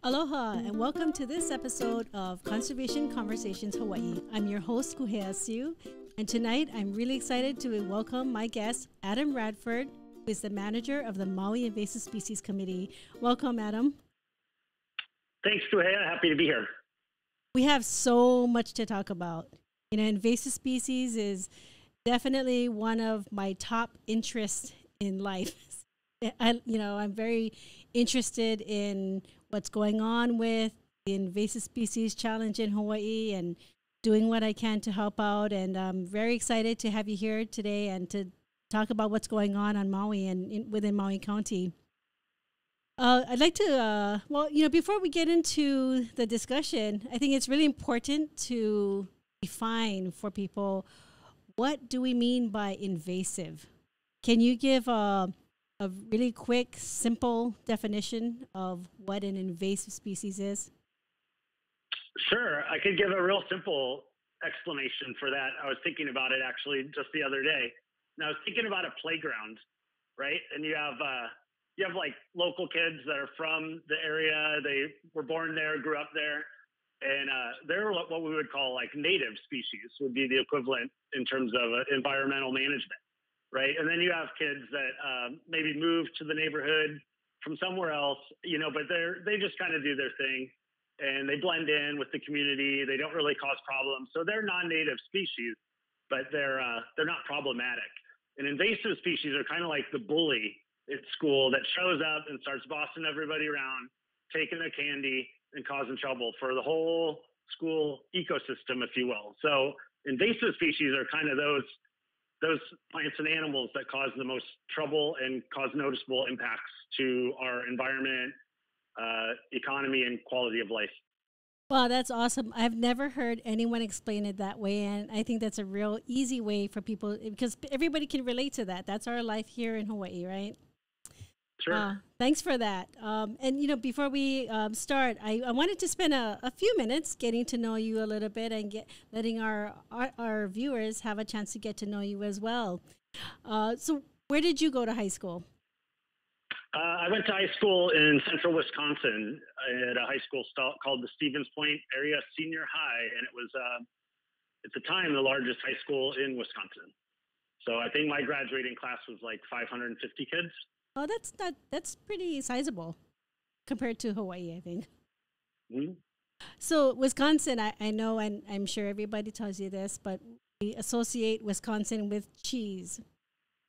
Aloha and welcome to this episode of Conservation Conversations Hawaii. I'm your host, Kuhea Asiu, and tonight I'm really excited to welcome my guest, Adam Radford, who is the manager of the Maui Invasive Species Committee. Welcome, Adam. Thanks, Kuhea. Happy to be here. We have so much to talk about. Invasive species is definitely one of my top interests in life. I'm very interested in what's going on with the invasive species challenge in Hawaii and doing what I can to help out. And I'm very excited to have you here today and to talk about what's going on Maui and within Maui County. I'd like to, before we get into the discussion, I think it's really important to define for people, what do we mean by invasive? Can you give a really quick, simple definition of what an invasive species is? Sure. I could give a real simple explanation for that. I was thinking about it actually just the other day. And I was thinking about a playground, right? And you have like local kids that are from the area. They were born there, grew up there. And they're what we would call like native species, would be the equivalent in terms of environmental management. Right. And then you have kids that maybe move to the neighborhood from somewhere else, but they just kind of do their thing and they blend in with the community. They don't really cause problems. So they're non-native species, but they're not problematic. And invasive species are kind of like the bully at school that shows up and starts bossing everybody around, taking their candy and causing trouble for the whole school ecosystem, if you will. So invasive species are kind of those plants and animals that cause the most trouble and cause noticeable impacts to our environment, economy, and quality of life. Wow, that's awesome. I've never heard anyone explain it that way, and I think that's a real easy way for people, because everybody can relate to that. That's our life here in Hawaii, right? Sure. Thanks for that. And before we start, I wanted to spend a few minutes getting to know you a little bit and letting our viewers have a chance to get to know you as well. So where did you go to high school? I went to high school in central Wisconsin at a high school called the Stevens Point Area Senior High, and it was at the time the largest high school in Wisconsin. So I think my graduating class was like 550 kids. Oh, that's pretty sizable compared to Hawaii, I think. Mm-hmm. So Wisconsin, I know, and I'm sure everybody tells you this, but we associate Wisconsin with cheese.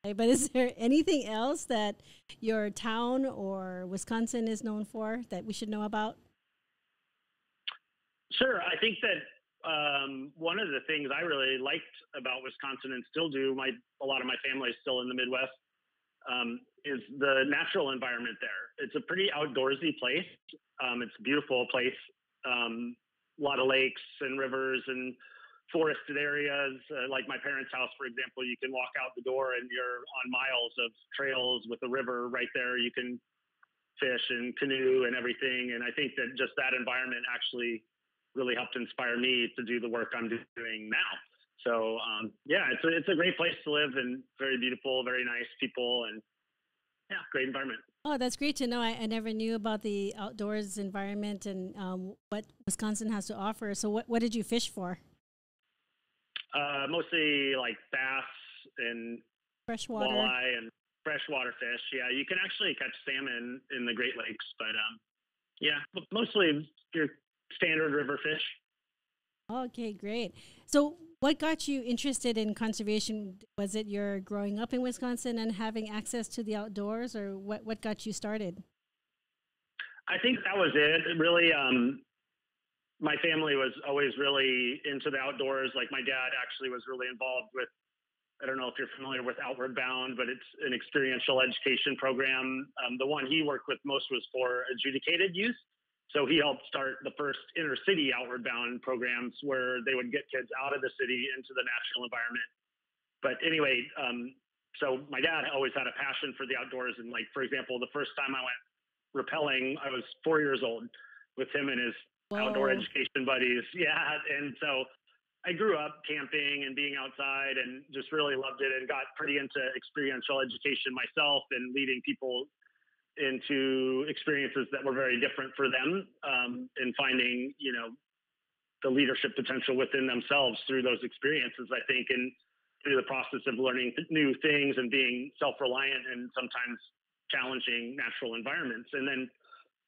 Right? But is there anything else that your town or Wisconsin is known for that we should know about? Sure. I think that one of the things I really liked about Wisconsin and still do, a lot of my family is still in the Midwest, is the natural environment there. It's a pretty outdoorsy place. It's a beautiful place. A lot of lakes and rivers and forested areas. Like my parents' house, for example, you can walk out the door and you're on miles of trails with a river right there. You can fish and canoe and everything. And I think that just that environment actually really helped inspire me to do the work I'm doing now. So, it's a great place to live and very beautiful, very nice people, and great environment. Oh, that's great to know. I never knew about the outdoors environment and what Wisconsin has to offer. So what did you fish for? Mostly like bass and freshwater, walleye and freshwater fish. Yeah, you can actually catch salmon in the Great Lakes, but mostly your standard river fish. Okay, great. So what got you interested in conservation? Was it your growing up in Wisconsin and having access to the outdoors, or what got you started? I think that was it. Really, my family was always really into the outdoors. Like my dad actually was really involved with, I don't know if you're familiar with Outward Bound, but it's an experiential education program. The one he worked with most was for adjudicated use. So he helped start the first inner city Outward Bound programs where they would get kids out of the city into the natural environment. But anyway, so my dad always had a passion for the outdoors. And like, for example, the first time I went rappelling, I was 4 years old with him and his outdoor education buddies. Yeah. And so I grew up camping and being outside and just really loved it and got pretty into experiential education myself and leading people into experiences that were very different for them, and finding, the leadership potential within themselves through those experiences, I think, and through the process of learning new things and being self-reliant and sometimes challenging natural environments. And then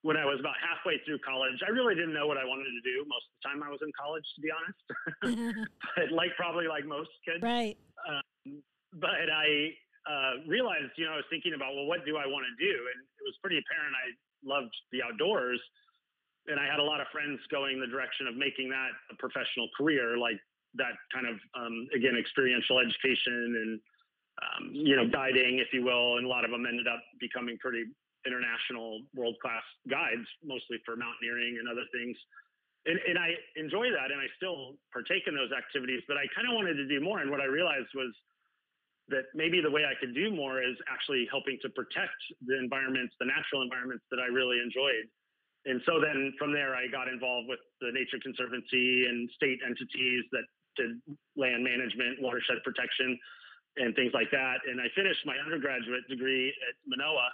when I was about halfway through college, I really didn't know what I wanted to do most of the time I was in college, to be honest. But probably like most kids. Right. But I realized, I was thinking about, well, what do I want to do? And it was pretty apparent I loved the outdoors. And I had a lot of friends going the direction of making that a professional career, like that kind of, again, experiential education and, guiding, if you will. And a lot of them ended up becoming pretty international world-class guides, mostly for mountaineering and other things. And I enjoy that, and I still partake in those activities, but I kind of wanted to do more. And what I realized was that maybe the way I could do more is actually helping to protect the environments, the natural environments that I really enjoyed. And so then from there, I got involved with the Nature Conservancy and state entities that did land management, watershed protection, and things like that. And I finished my undergraduate degree at Manoa,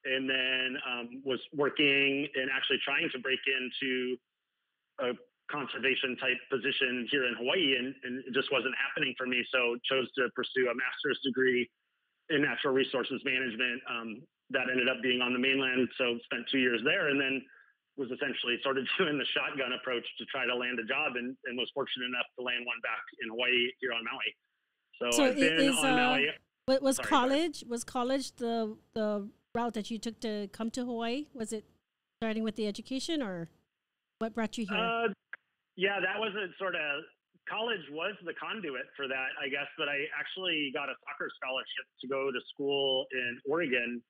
and then was working and actually trying to break into a conservation type position here in Hawaii, and it just wasn't happening for me. So chose to pursue a master's degree in natural resources management. That ended up being on the mainland. So spent 2 years there, and then was essentially sort of doing the shotgun approach to try to land a job, and was fortunate enough to land one back in Hawaii here on Maui. So I've been on Maui. Was college the route that you took to come to Hawaii? Was it starting with the education, or what brought you here? Yeah, that was a sort of, college was the conduit for that, I guess. But I actually got a soccer scholarship to go to school in Oregon.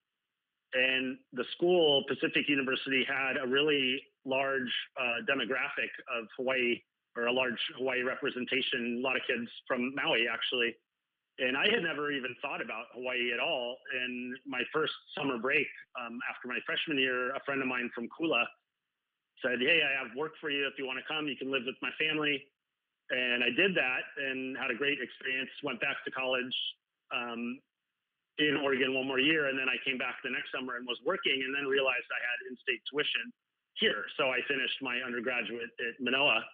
And the school, Pacific University, had a really large demographic of Hawaii, or a large Hawaii representation, a lot of kids from Maui, actually. And I had never even thought about Hawaii at all. And my first summer break, after my freshman year, a friend of mine from Kula said, "Hey, I have work for you. If you want to come, you can live with my family." And I did that and had a great experience, went back to college in Oregon one more year. And then I came back the next summer and was working, and then realized I had in-state tuition here. So I finished my undergraduate at Manoa,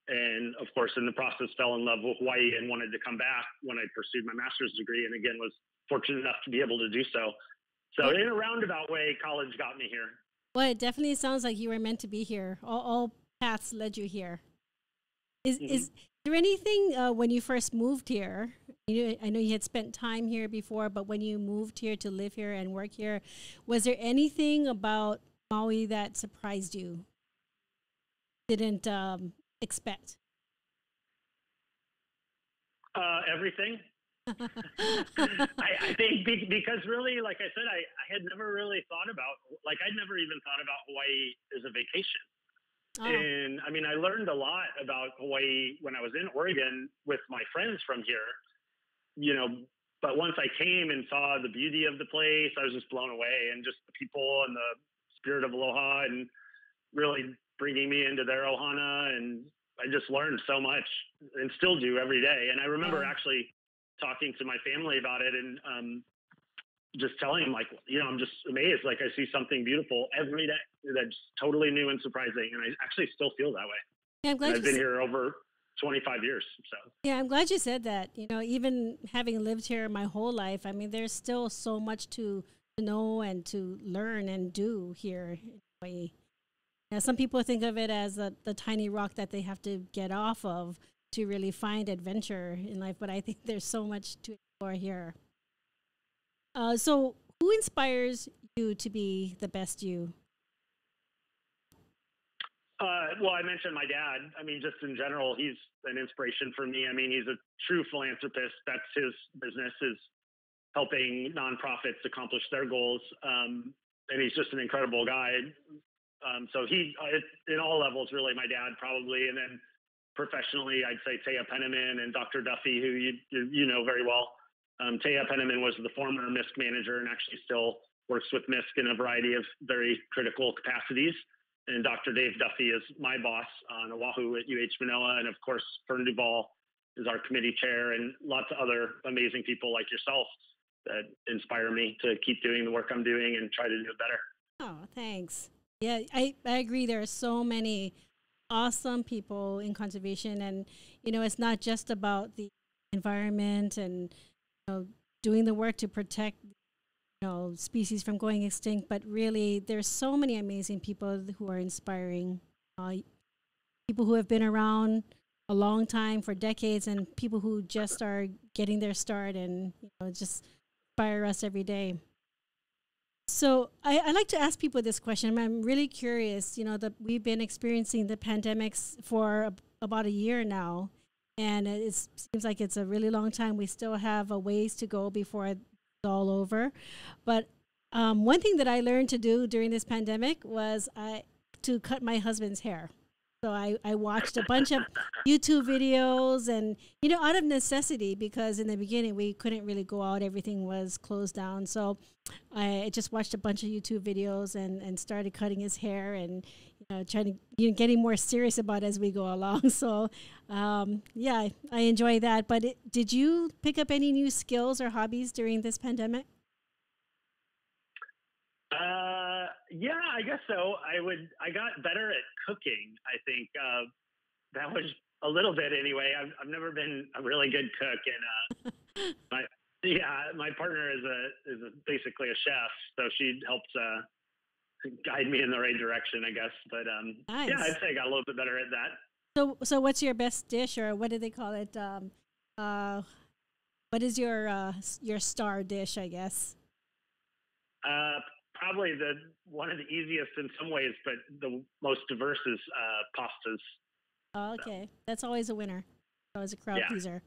and of course, in the process, fell in love with Hawaii and wanted to come back when I pursued my master's degree. And again, was fortunate enough to be able to do so. So in a roundabout way, college got me here. Well, it definitely sounds like you were meant to be here. All paths led you here. Is there anything when you first moved here? I know you had spent time here before, but when you moved here to live here and work here, was there anything about Maui that surprised you? Didn't expect? Everything. I think because really, like I said, I had never really thought about, I'd never even thought about Hawaii as a vacation. Oh. And I mean, I learned a lot about Hawaii when I was in Oregon with my friends from here, but once I came and saw the beauty of the place, I was just blown away, and just the people and the spirit of aloha, and really bringing me into their ohana. And I just learned so much, and still do every day. And I remember actually talking to my family about it, and just telling them, I'm just amazed. I see something beautiful every day that's totally new and surprising. And I actually still feel that way. Yeah, I'm glad I've been here over 25 years. So yeah, I'm glad you said that. Even having lived here my whole life, I mean, there's still so much to know and to learn and do here in Hawaii. Now, some people think of it as the tiny rock that they have to get off of to really find adventure in life, but I think there's so much to explore here. So who inspires you to be the best you? Well, I mentioned my dad. I mean, just in general, he's an inspiration for me. I mean, he's a true philanthropist. That's his business, is helping nonprofits accomplish their goals. And he's just an incredible guy. So he, in all levels, really my dad probably. And then professionally, I'd say Taya Penniman and Dr. Duffy, who you know very well. Taya Penniman was the former MISC manager and actually still works with MISC in a variety of very critical capacities. And Dr. Dave Duffy is my boss on Oahu at UH Manoa. And of course, Fern Duvall is our committee chair, and lots of other amazing people like yourself that inspire me to keep doing the work I'm doing and try to do it better. Oh, thanks. Yeah, I agree. There are so many awesome people in conservation, and it's not just about the environment and doing the work to protect species from going extinct, but really there's so many amazing people who are inspiring, people who have been around a long time for decades, and people who just are getting their start, and just inspire us every day. So I like to ask people this question. I'm really curious, that we've been experiencing the pandemics for about a year now, and it seems like it's a really long time. We still have a ways to go before it's all over. But one thing that I learned to do during this pandemic was to cut my husband's hair. So I watched a bunch of YouTube videos, and, out of necessity, because in the beginning we couldn't really go out. Everything was closed down. So I just watched a bunch of YouTube videos and started cutting his hair, and, trying to, getting more serious about it as we go along. So, yeah, I enjoy that. But did you pick up any new skills or hobbies during this pandemic? Yeah, I guess so. I got better at cooking. I think that was a little bit anyway. I've never been a really good cook, and my partner is basically a chef, so she helps guide me in the right direction, I guess. But nice. Yeah, I'd say I got a little bit better at that. So what's your best dish, or what do they call it? What is your star dish, I guess? Probably one of the easiest in some ways, but the most diverse is pastas. Oh, okay, that's always a winner. Always a crowd pleaser.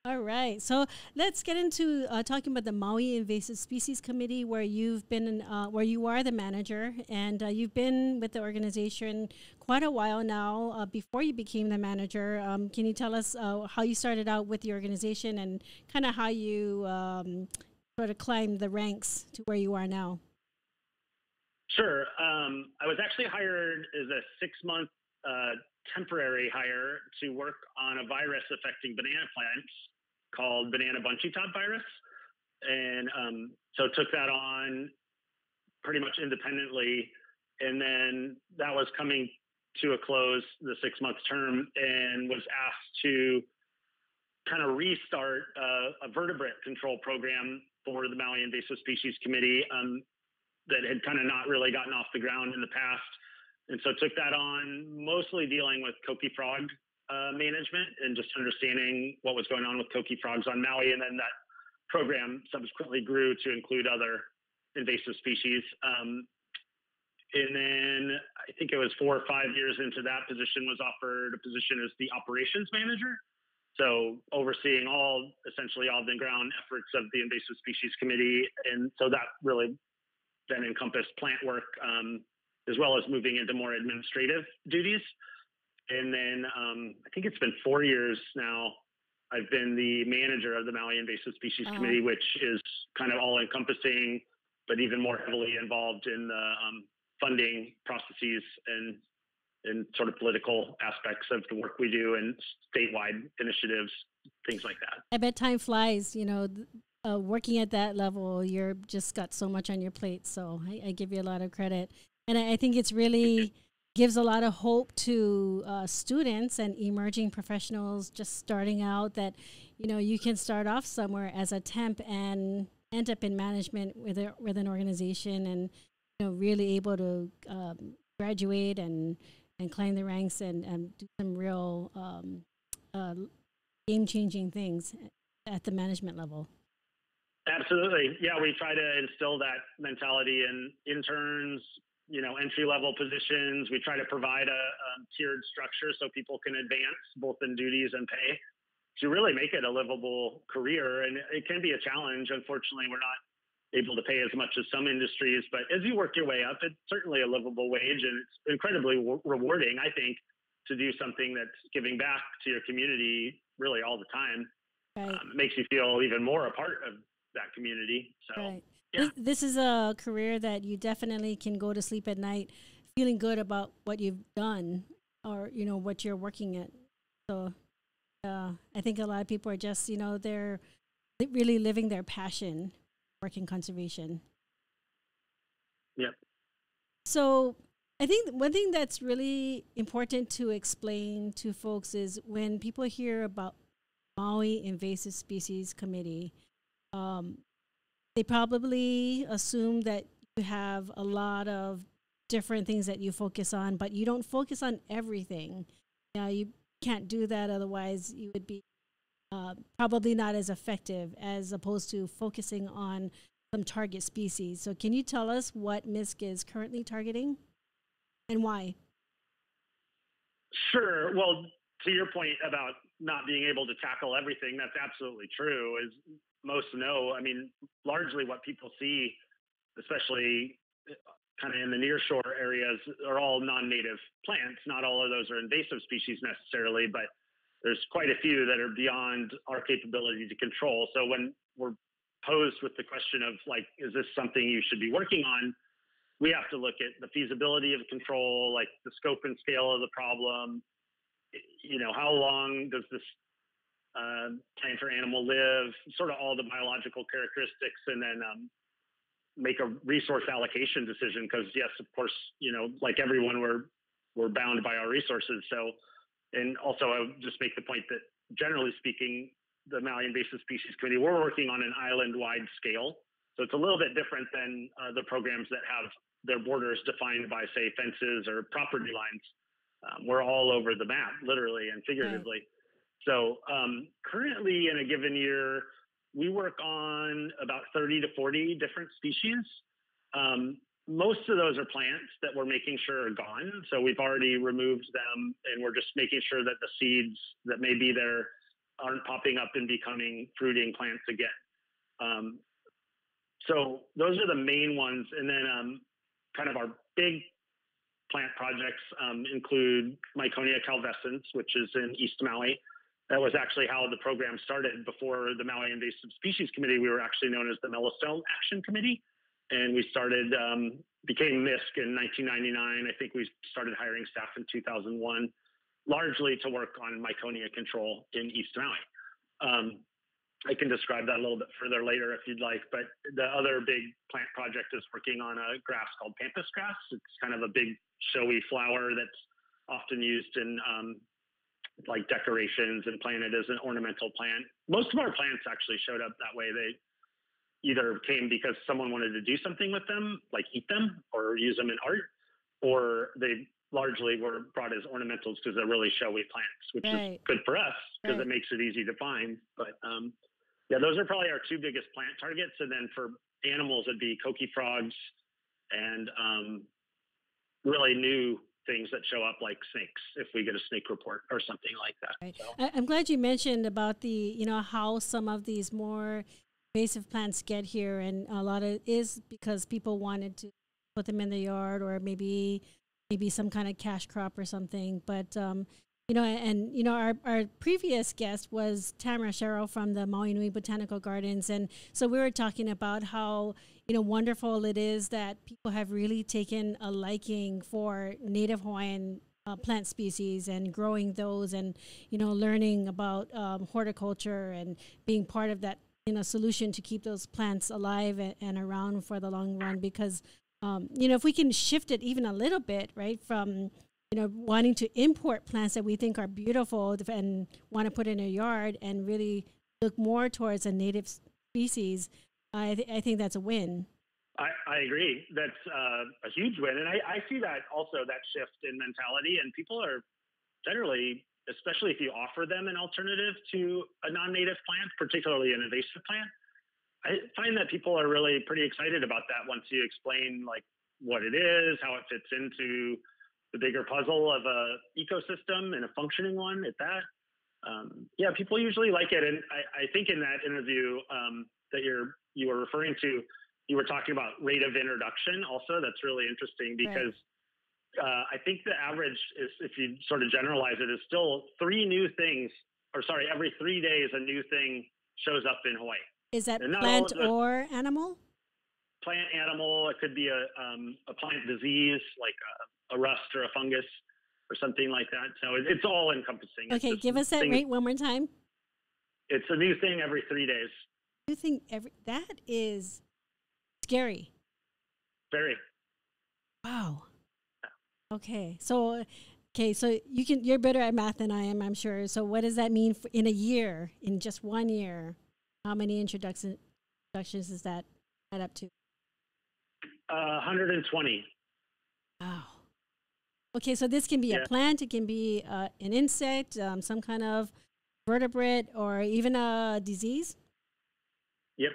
All right, so let's get into talking about the Maui Invasive Species Committee, where you've been, where you are the manager, and you've been with the organization quite a while now. Before you became the manager, can you tell us how you started out with the organization and kind of how you sort of climbed the ranks to where you are now? Sure. I was actually hired as a 6-month temporary hire to work on a virus affecting banana plants called banana bunchy top virus. And so took that on pretty much independently. And then that was coming to a close, the 6-month term, and was asked to kind of restart a vertebrate control program for the Maui Invasive Species Committee. That had kind of not really gotten off the ground in the past. And so took that on, mostly dealing with Cokey frog management and just understanding what was going on with Cokey frogs on Maui. And then that program subsequently grew to include other invasive species. And then I think it was 4 or 5 years into that position, was offered a position as the operations manager. So overseeing essentially all the ground efforts of the Invasive Species Committee. And so that really then encompassed plant work, as well as moving into more administrative duties. And then I think it's been 4 years now, I've been the manager of the Maui Invasive Species Committee, which is kind of all encompassing, but even more heavily involved in the funding processes and sort of political aspects of the work we do, and statewide initiatives, things like that. I bet time flies, working at that level. You're just got so much on your plate. So I give you a lot of credit. And I think it's really gives a lot of hope to students and emerging professionals just starting out, that, you can start off somewhere as a temp and end up in management with an organization, and, really able to graduate and climb the ranks and do some real game-changing things at the management level. Absolutely. Yeah, we try to instill that mentality in interns, entry-level positions. We try to provide a tiered structure so people can advance both in duties and pay to really make it a livable career. And it can be a challenge. Unfortunately, we're not able to pay as much as some industries, but as you work your way up, it's certainly a livable wage, and it's incredibly rewarding, I think, to do something that's giving back to your community really all the time. Right. It makes you feel even more a part of that community. So right. Yeah. This is a career that you definitely can go to sleep at night feeling good about what you've done, or what you're working at. So I think a lot of people are just they're really living their passion, work in conservation. Yep. So I think one thing that's really important to explain to folks is when people hear about Maui Invasive Species Committee, they probably assume that you have a lot of different things that you focus on, but you don't focus on everything. You can't do that, otherwise you would be probably not as effective as opposed to focusing on some target species. So can you tell us what MISC is currently targeting and why? Sure. Well, to your point about not being able to tackle everything, that's absolutely true. As most know, I mean, largely what people see, especially kind of in the nearshore areas, are all non-native plants. Not all of those are invasive species necessarily, but there's quite a few that are beyond our capability to control. So when we're posed with the question of like, is this something you should be working on? We have to look at the feasibility of control, like the scope and scale of the problem. You know, how long does this plant or animal live? Sort of all the biological characteristics, and then make a resource allocation decision. Because yes, of course, you know, like everyone, we're bound by our resources. So, and also I would just make the point that generally speaking, the Maui Invasive Species Committee, we're working on an island-wide scale. So it's a little bit different than the programs that have their borders defined by, say, fences or property lines. We're all over the map, literally and figuratively. Right. So currently in a given year, we work on about 30 to 40 different species. Most of those are plants that we're making sure are gone. So we've already removed them, and we're just making sure that the seeds that may be there aren't popping up and becoming fruiting plants again. So those are the main ones. And then kind of our big plant projects include Miconia Calvescence, which is in East Maui. That was actually how the program started. Before the Maui Invasive Species Committee, we were actually known as the Mellowstone Action Committee. And we started, became MISC in 1999. I think we started hiring staff in 2001, largely to work on Miconia control in East Maui. I can describe that a little bit further later if you'd like, but the other big plant project is working on a grass called pampas grass. It's kind of a big showy flower that's often used in like decorations and planted as an ornamental plant. Most of our plants actually showed up that way. They either came because someone wanted to do something with them, like eat them or use them in art, or they largely were brought as ornamentals because they're really showy plants, which is good for us because it makes it easy to find. But yeah, those are probably our two biggest plant targets. And then for animals, it'd be Cokey Frogs and really new things that show up like snakes, if we get a snake report or something like that. Right. So. I'm glad you mentioned about the, you know, how some of these more invasive plants get here. And a lot of it is because people wanted to put them in the yard, or maybe some kind of cash crop or something. But, you know, and, you know, our previous guest was Tamara Sherrill from the Maui Nui Botanical Gardens. And so we were talking about how, you know, wonderful it is that people have really taken a liking for native Hawaiian plant species and growing those, and, you know, learning about horticulture and being part of that, you know, solution to keep those plants alive and around for the long run. Because, you know, if we can shift it even a little bit, right, from, you know, wanting to import plants that we think are beautiful and want to put in a yard, and really look more towards a native species, I think that's a win. I agree. That's a huge win. And I see that also, that shift in mentality. And people are generally, especially if you offer them an alternative to a non-native plant, particularly an invasive plant, I find that people are really pretty excited about that once you explain like what it is, how it fits into the bigger puzzle of a ecosystem, and a functioning one at that. Yeah, people usually like it. And I think in that interview that you were referring to, you were talking about rate of introduction also. That's really interesting because I think the average is, if you sort of generalize it, is still every 3 days a new thing shows up in Hawaii. Is that plant or animal? Plant, animal. It could be a plant disease like a rust or a fungus or something like that. So it's all encompassing. Okay, give us that rate one more time. It's a new thing every 3 days. New thing that is Scary. Very. Wow. Okay. So you're better at math than I am, I'm sure. So what does that mean in a year, in just 1 year? How many introductions does that add up to? 120. Wow. Okay, so this can be a plant, it can be an insect, some kind of vertebrate, or even a disease? Yep.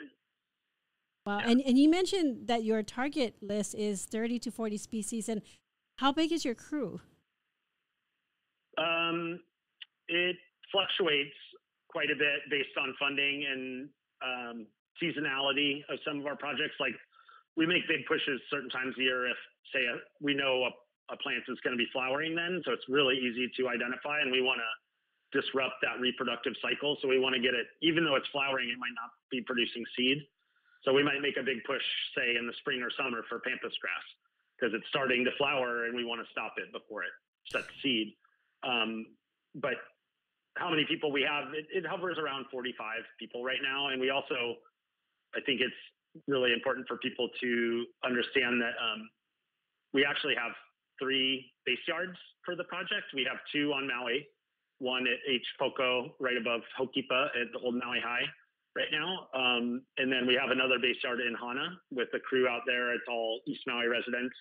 Wow. Yeah. And you mentioned that your target list is 30 to 40 species. And how big is your crew? It fluctuates quite a bit based on funding and seasonality of some of our projects. Like, we make big pushes certain times a year if, say, we know a plant is going to be flowering then, so it's really easy to identify, and we want to disrupt that reproductive cycle. So we want to get it, even though it's flowering, it might not be producing seed. So we might make a big push, say, in the spring or summer for pampas grass because it's starting to flower, and we want to stop it before it sets seed. But how many people we have, it hovers around 45 people right now. And we also, I think it's really important for people to understand that we actually have 3 base yards for the project. We have 2 on Maui, one at H. Poko right above Hokipa at the old Maui High right now. And then we have another base yard in Hana with the crew out there. It's all East Maui residents.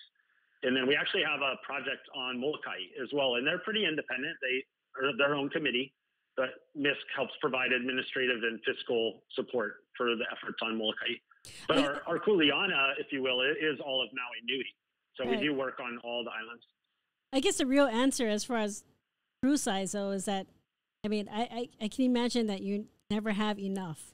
And then we actually have a project on Molokai as well. And they're pretty independent. They are their own committee, but MISC helps provide administrative and fiscal support for the efforts on Molokai. But our Kuleana, if you will, is all of Maui Nui. So we do work on all the islands. I guess the real answer as far as crew size, though, is that, I mean, I can imagine that you never have enough.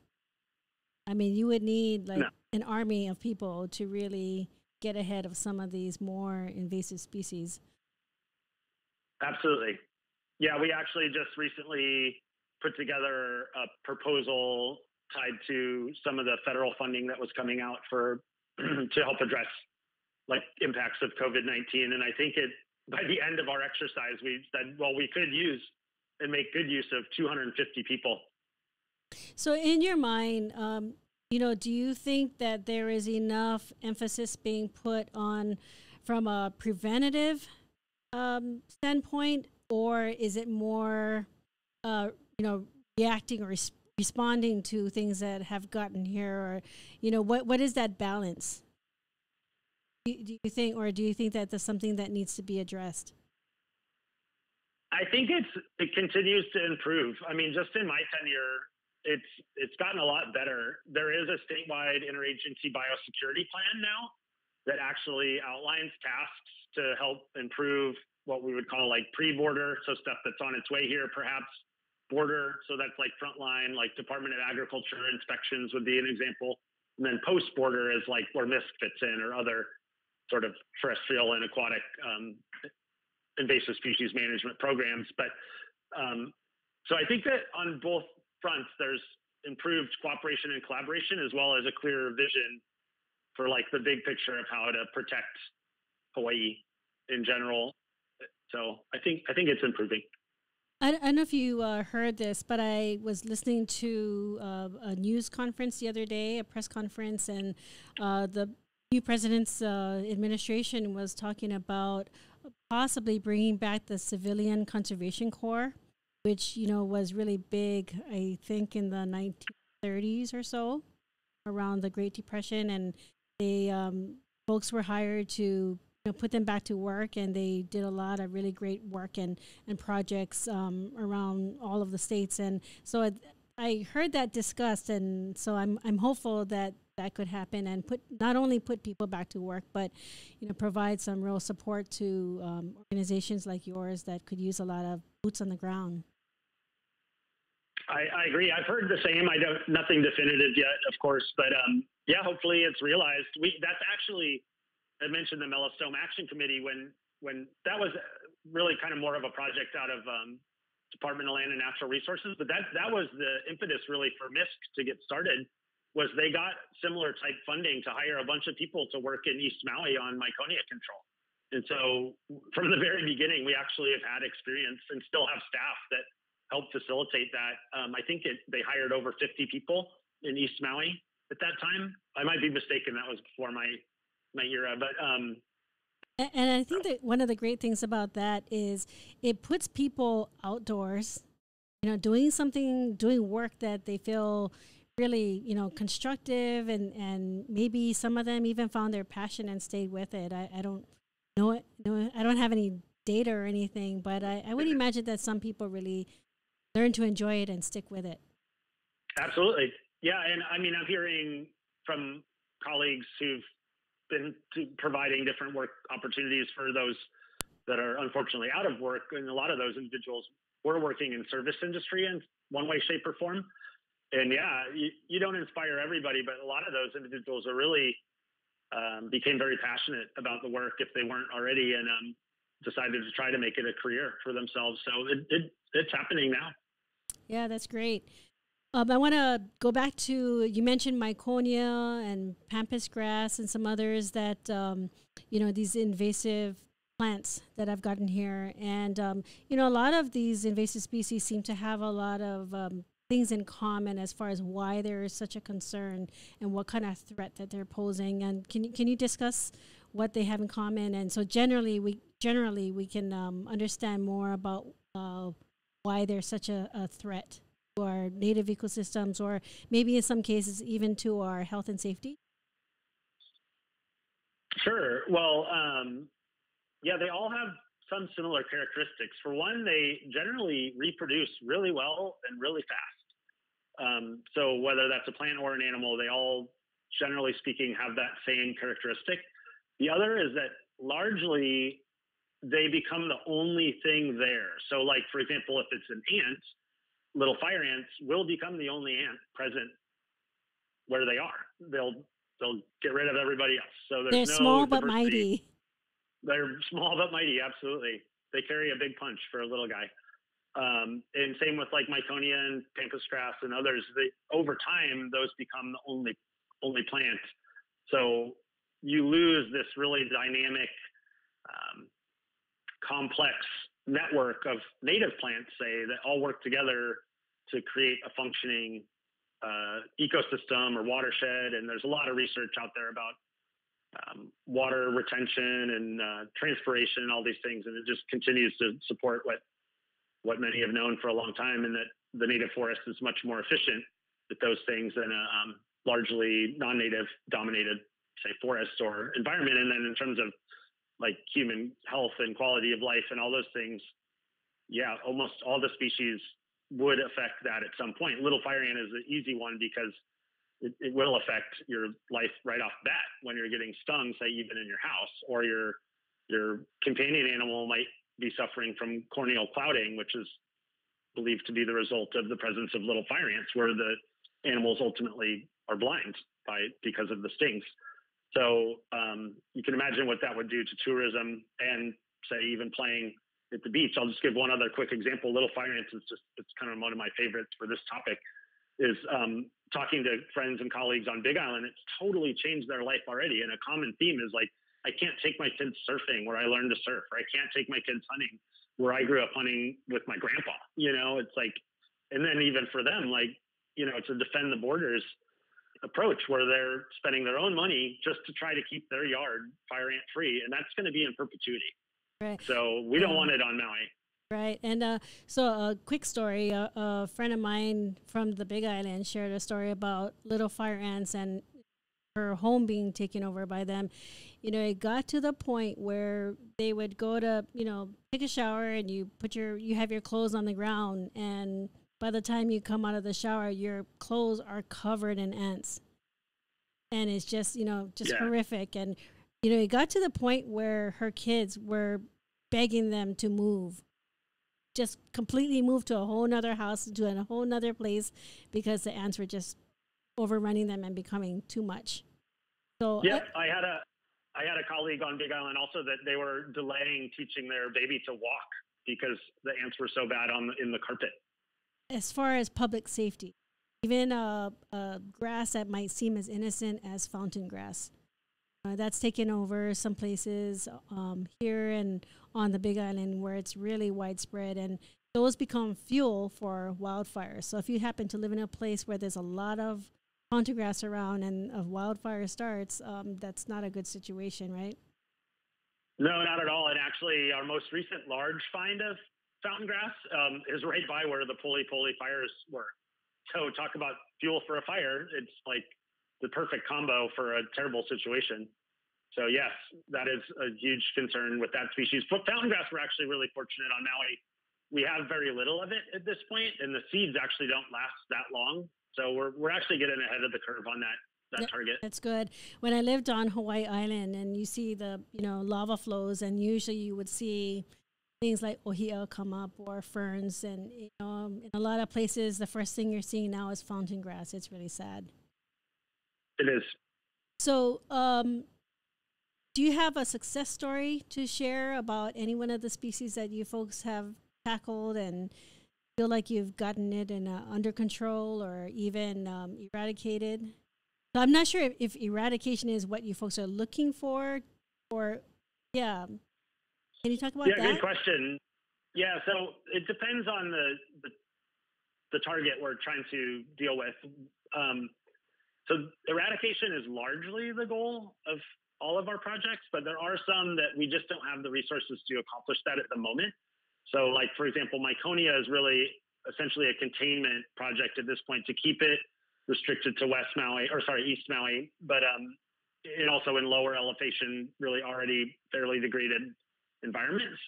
I mean, you would need an army of people to really get ahead of some of these more invasive species. Absolutely. Yeah, we actually just recently put together a proposal tied to some of the federal funding that was coming out for to help address like impacts of COVID-19. And I think by the end of our exercise, we said, well, we could use and make good use of 250 people. So in your mind, do you think that there is enough emphasis being put on from a preventative standpoint, or is it more, reacting or responding to things that have gotten here, or, what is that balance? Do you think that there's something that needs to be addressed? I think it continues to improve. I mean, just in my tenure, it's gotten a lot better. There is a statewide interagency biosecurity plan now that actually outlines tasks to help improve what we would call like pre-border, so stuff that's on its way here, perhaps border, so that's like frontline, like Department of Agriculture inspections would be an example. And then post-border is like where MISC fits in, or other sort of terrestrial and aquatic invasive species management programs. But so I think that on both fronts, there's improved cooperation and collaboration, as well as a clearer vision for like the big picture of how to protect Hawaii in general. So I think it's improving. I don't know if you heard this, but I was listening to a news conference the other day, a press conference, and the new president's administration was talking about possibly bringing back the Civilian Conservation Corps, which, was really big, I think, in the 1930s or so, around the Great Depression. And they folks were hired to put them back to work, and they did a lot of really great work and projects around all of the states. And so I heard that discussed, and so I'm hopeful that could happen, and not only put people back to work, but provide some real support to organizations like yours that could use a lot of boots on the ground. I agree. I've heard the same. Nothing definitive yet, of course, but yeah, hopefully it's realized. That's actually, I mentioned the Mellowstone Action Committee when that was really kind of more of a project out of Department of Land and Natural Resources, but that was the impetus really for MISC to get started. Was they got similar type funding to hire a bunch of people to work in East Maui on Miconia control. And so from the very beginning, we actually have had experience and still have staff that help facilitate that. I think they hired over 50 people in East Maui at that time. I might be mistaken. That was before my era, but and I think that one of the great things about that is it puts people outdoors, doing work that they feel really, constructive, and maybe some of them even found their passion and stayed with it. I don't know it. I don't have any data or anything, but I would imagine that some people really learn to enjoy it and stick with it. Absolutely. Yeah. And I mean, I'm hearing from colleagues who've been providing different work opportunities for those that are unfortunately out of work. And a lot of those individuals were working in service industry in one way, shape, or form. And yeah, you don't inspire everybody, but a lot of those individuals are really became very passionate about the work if they weren't already, and decided to try to make it a career for themselves. So it's happening now. Yeah, that's great. I want to go back to, you mentioned Miconia and pampas grass and some others that, these invasive plants that I've gotten here. And, a lot of these invasive species seem to have a lot of things in common as far as why there is such a concern and what kind of threat that they're posing. And can you discuss what they have in common? And so generally we can understand more about why they're such a threat to our native ecosystems, or maybe in some cases even to our health and safety? Sure. Well, yeah, they all have some similar characteristics. For one, they generally reproduce really well and really fast. So whether that's a plant or an animal, they all, generally speaking, have that same characteristic. The other is that largely they become the only thing there. So like, for example, if it's an ant, little fire ants will become the only ant present where they are. They'll get rid of everybody else. So there's They're small but mighty. They're small but mighty, absolutely. They carry a big punch for a little guy. And same with like Miconia and pampas grass and others. Over time, those become the only plant. So you lose this really dynamic, complex network of native plants, say, that all work together to create a functioning ecosystem or watershed. And there's a lot of research out there about water retention and transpiration and all these things. And it just continues to support what many have known for a long time, and that the native forest is much more efficient with those things than a largely non-native dominated, say, forest or environment. And then in terms of like human health and quality of life and all those things, yeah, almost all the species would affect that at some point. Little fire ant is an easy one because it will affect your life right off the bat when you're getting stung, say, even in your house, or your companion animal might be suffering from corneal clouding, which is believed to be the result of the presence of little fire ants, where the animals ultimately are blind because of the stings. So you can imagine what that would do to tourism and, say, even playing at the beach. I'll just give one other quick example. Little fire ants it's kind of one of my favorites for this topic, is talking to friends and colleagues on Big Island. It's totally changed their life already. And a common theme is like, I can't take my kids surfing where I learned to surf, or I can't take my kids hunting where I grew up hunting with my grandpa. It's like, and then even for them, like, it's a defend the borders approach where they're spending their own money just to try to keep their yard fire ant free. And that's going to be in perpetuity. Right. So we don't want it on Maui. Right. And so a quick story, a friend of mine from the Big Island shared a story about little fire ants and her home being taken over by them. It got to the point where they would go to, take a shower, and you have your clothes on the ground, and by the time you come out of the shower, your clothes are covered in ants. And it's just, horrific. And, it got to the point where her kids were begging them to move, just completely move to a whole nother house, to a whole nother place, because the ants were just overrunning them and becoming too much. So yeah, I had a colleague on Big Island also that they were delaying teaching their baby to walk because the ants were so bad in the carpet. As far as public safety, even grass that might seem as innocent as fountain grass, that's taken over some places here and on the Big Island where it's really widespread, and those become fuel for wildfires. So if you happen to live in a place where there's a lot of fountain grass around and a wildfire starts, that's not a good situation, right? No, not at all. And actually, our most recent large find of fountain grass is right by where the Poli fires were. So talk about fuel for a fire. It's like the perfect combo for a terrible situation. So yes, that is a huge concern with that species. But fountain grass, we're actually really fortunate on Maui. We have very little of it at this point, and the seeds actually don't last that long. So we're actually getting ahead of the curve on that target. That's good. When I lived on Hawaii Island, and you see the lava flows, and usually you would see things like ohia come up or ferns, and in a lot of places, the first thing you're seeing now is fountain grass. It's really sad. It is. So, do you have a success story to share about any one of the species that you folks have tackled and feel like you've gotten it under control or even eradicated? So I'm not sure if eradication is what you folks are looking for, or yeah. Can you talk about that? Yeah, good question. Yeah, so it depends on the target we're trying to deal with. So eradication is largely the goal of all of our projects, but there are some that we just don't have the resources to accomplish that at the moment. So like, for example, Miconia is really essentially a containment project at this point to keep it restricted to East Maui, but and also in lower elevation, really already fairly degraded environments,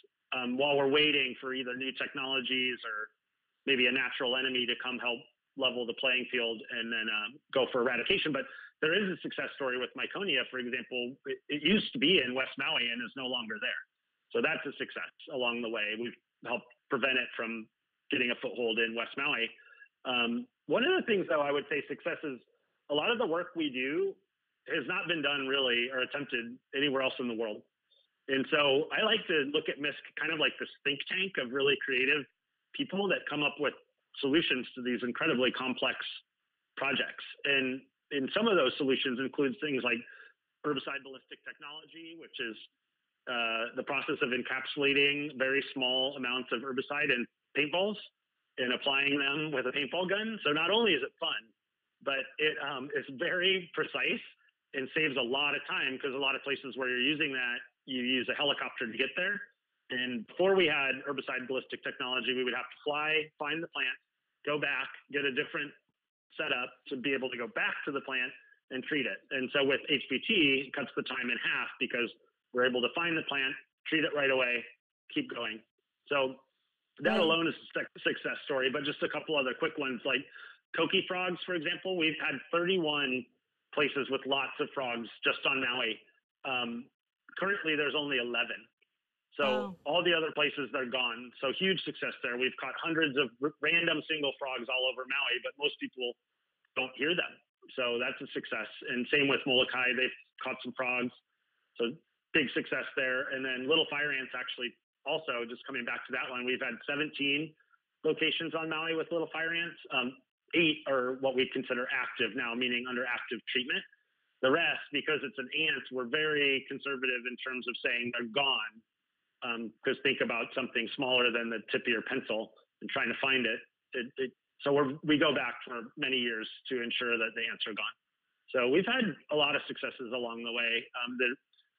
while we're waiting for either new technologies or maybe a natural enemy to come help level the playing field and then go for eradication. But there is a success story with Miconia, for example. It used to be in West Maui and is no longer there. So that's a success along the way. We've helped prevent it from getting a foothold in West Maui. One of the things, though, I would say success is a lot of the work we do has not been done really or attempted anywhere else in the world. And so I like to look at MISC kind of like this think tank of really creative people that come up with solutions to these incredibly complex projects. And some of those solutions include things like herbicide ballistic technology, which is the process of encapsulating very small amounts of herbicide in paintballs and applying them with a paintball gun. So not only is it fun, but it's very precise and saves a lot of time, because a lot of places where you're using that, you use a helicopter to get there. And before we had herbicide ballistic technology, we would have to fly, find the plant, go back, get a different setup to be able to go back to the plant and treat it. And so with HBT, it cuts the time in half because we're able to find the plant, treat it right away, keep going. So that alone is a success story, but just a couple other quick ones, like Cokey Frogs, for example. We've had 31 places with lots of frogs just on Maui. Currently, there's only 11. So all the other places, they're gone. So huge success there. We've caught hundreds of random single frogs all over Maui, but most people don't hear them. So that's a success. And same with Molokai. They've caught some frogs. So big success there. And then little fire ants, actually, also just coming back to that one, we've had 17 locations on Maui with little fire ants. 8 are what we consider active now, meaning under active treatment. The rest, because it's an ant, we're very conservative in terms of saying they're gone. Because think about something smaller than the tip of your pencil and trying to find it. So we go back for many years to ensure that the ants are gone. So we've had a lot of successes along the way.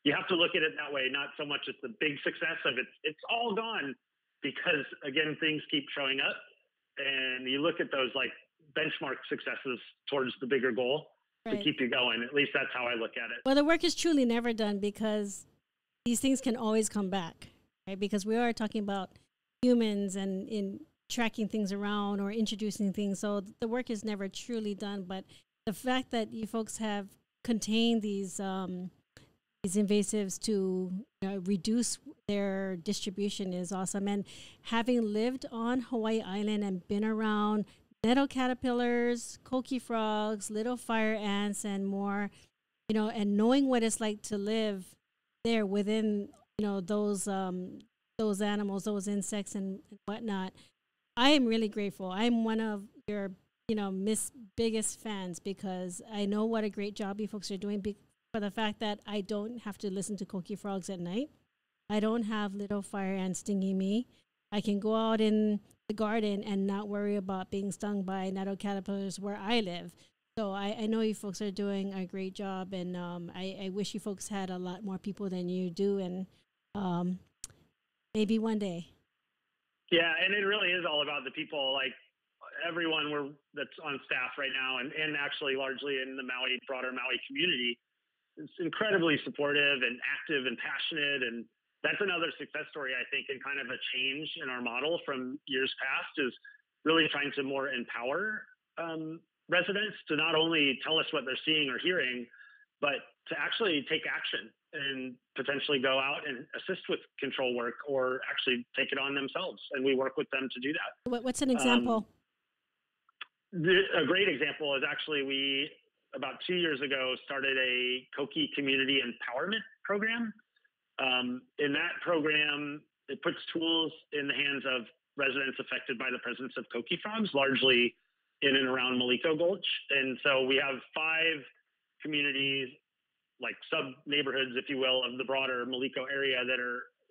You have to look at it that way, not so much as the big success of it's all gone, because again, things keep showing up, and you look at those like benchmark successes towards the bigger goal to keep you going. At least that's how I look at it. Well, the work is truly never done, because these things can always come back, right? Because we are talking about humans and in tracking things around or introducing things. So the work is never truly done. But the fact that you folks have contained these invasives to reduce their distribution is awesome. And having lived on Hawaii Island and been around nettle caterpillars, Cokey frogs, little fire ants, and more, and knowing what it's like to live there within, those animals, those insects and whatnot, I am really grateful. I'm one of your, MISC biggest fans, because I know what a great job you folks are doing, for the fact that I don't have to listen to Cokey frogs at night. I don't have little fire ants stinging me. I can go out in the garden and not worry about being stung by nettle caterpillars where I live. So I know you folks are doing a great job, and I wish you folks had a lot more people than you do, and um, maybe one day. Yeah, and it really is all about the people. Like everyone that's on staff right now, and actually largely in the broader Maui community, is incredibly supportive and active and passionate. And that's another success story, I think, and kind of a change in our model from years past is really trying to more empower residents to not only tell us what they're seeing or hearing, but to actually take action and potentially go out and assist with control work or actually take it on themselves. And we work with them to do that. What's an example? A great example is actually we, about 2 years ago, started a Cokey community empowerment program. In that program, it puts tools in the hands of residents affected by the presence of Cokey frogs, largely in and around Maliko Gulch. And so we have 5 communities, like sub-neighborhoods, if you will, of the broader Maliko area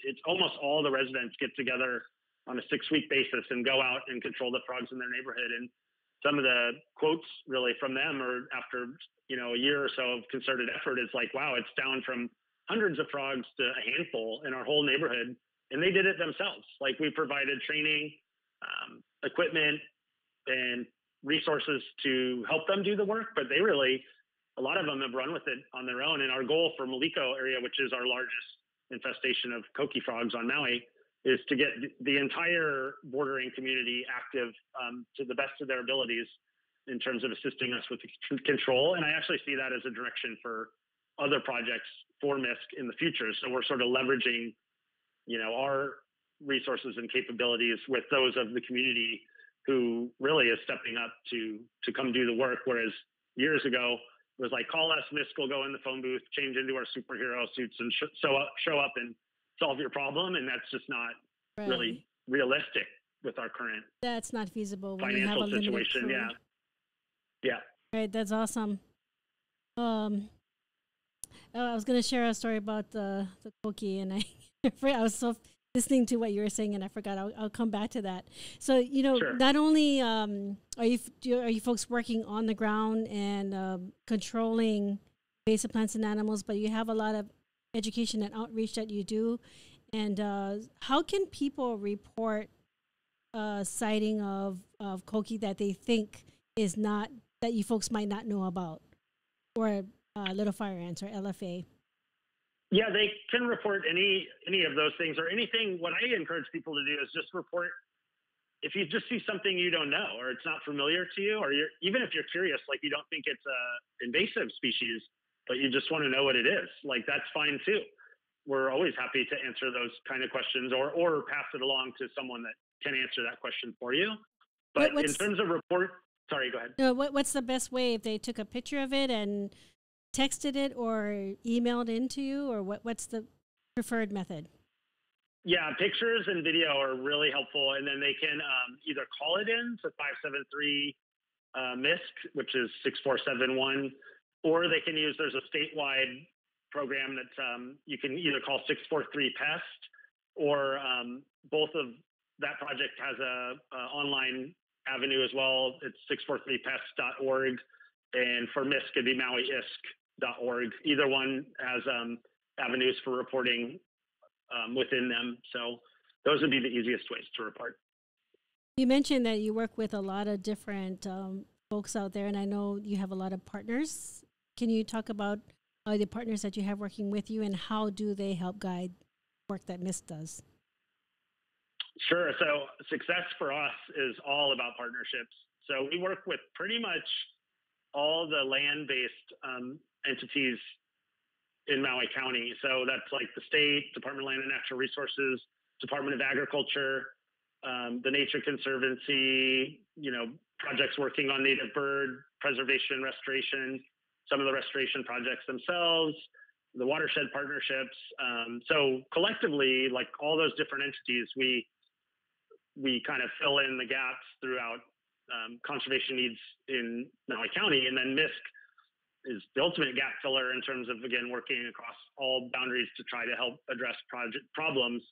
it's almost all the residents get together on a 6-week basis and go out and control the frogs in their neighborhood. And some of the quotes really from them are after, a year or so of concerted effort is like, wow, it's down from hundreds of frogs to a handful in our whole neighborhood. And they did it themselves. Like we provided training, equipment, and resources to help them do the work, but a lot of them have run with it on their own. And our goal for Maliko area, which is our largest infestation of Cokey frogs on Maui, is to get the entire bordering community active to the best of their abilities in terms of assisting us with the control. And I actually see that as a direction for other projects for MISC in the future. So we're sort of leveraging, our resources and capabilities with those of the community who really is stepping up to come do the work. Whereas years ago, it was like, call us, MISC will go in the phone booth, change into our superhero suits and show up and solve your problem. And that's just not really realistic with our current That's not feasible when financial you have a situation. crew. Yeah. Right. That's awesome. I was going to share a story about the Cokey, and I was so listening to what you were saying, and I forgot. I'll come back to that. So, Sure. not only are you folks working on the ground and controlling invasive plants and animals, but you have a lot of education and outreach that you do. And how can people report sighting of Cokey that they think is not, that you folks might not know about, or little fire ants or LFA? Yeah, they can report any of those things or anything. What I encourage people to do is just report if you just see something you don't know or it's not familiar to you, or even if you're curious, like you don't think it's a invasive species, but you just want to know what it is, like that's fine too. We're always happy to answer those kind of questions or pass it along to someone that can answer that question for you. But in terms of sorry, go ahead. No, what's the best way if they took a picture of it and texted it or emailed into you, or what's the preferred method? Yeah, pictures and video are really helpful. And then they can either call it in to 573 MISC, which is 6471, or they can there's a statewide program that you can either call 643 PEST, or both of that project has a online avenue as well. It's 643pest.org. And for MISC, it'd be mauiisc.org. Either one has avenues for reporting within them. So those would be the easiest ways to report. You mentioned that you work with a lot of different folks out there, and I know you have a lot of partners. Can you talk about the partners that you have working with you, and how do they help guide work that MISC does? Sure. So success for us is all about partnerships. So we work with pretty much all the land-based entities in Maui County. So that's like the state, Department of Land and Natural Resources, Department of Agriculture, the Nature Conservancy, projects working on native bird preservation, restoration, some of the restoration projects themselves, the watershed partnerships. So collectively, like all those different entities, we kind of fill in the gaps throughout conservation needs in Maui County. And then MISC is the ultimate gap filler in terms of, again, working across all boundaries to try to help address problems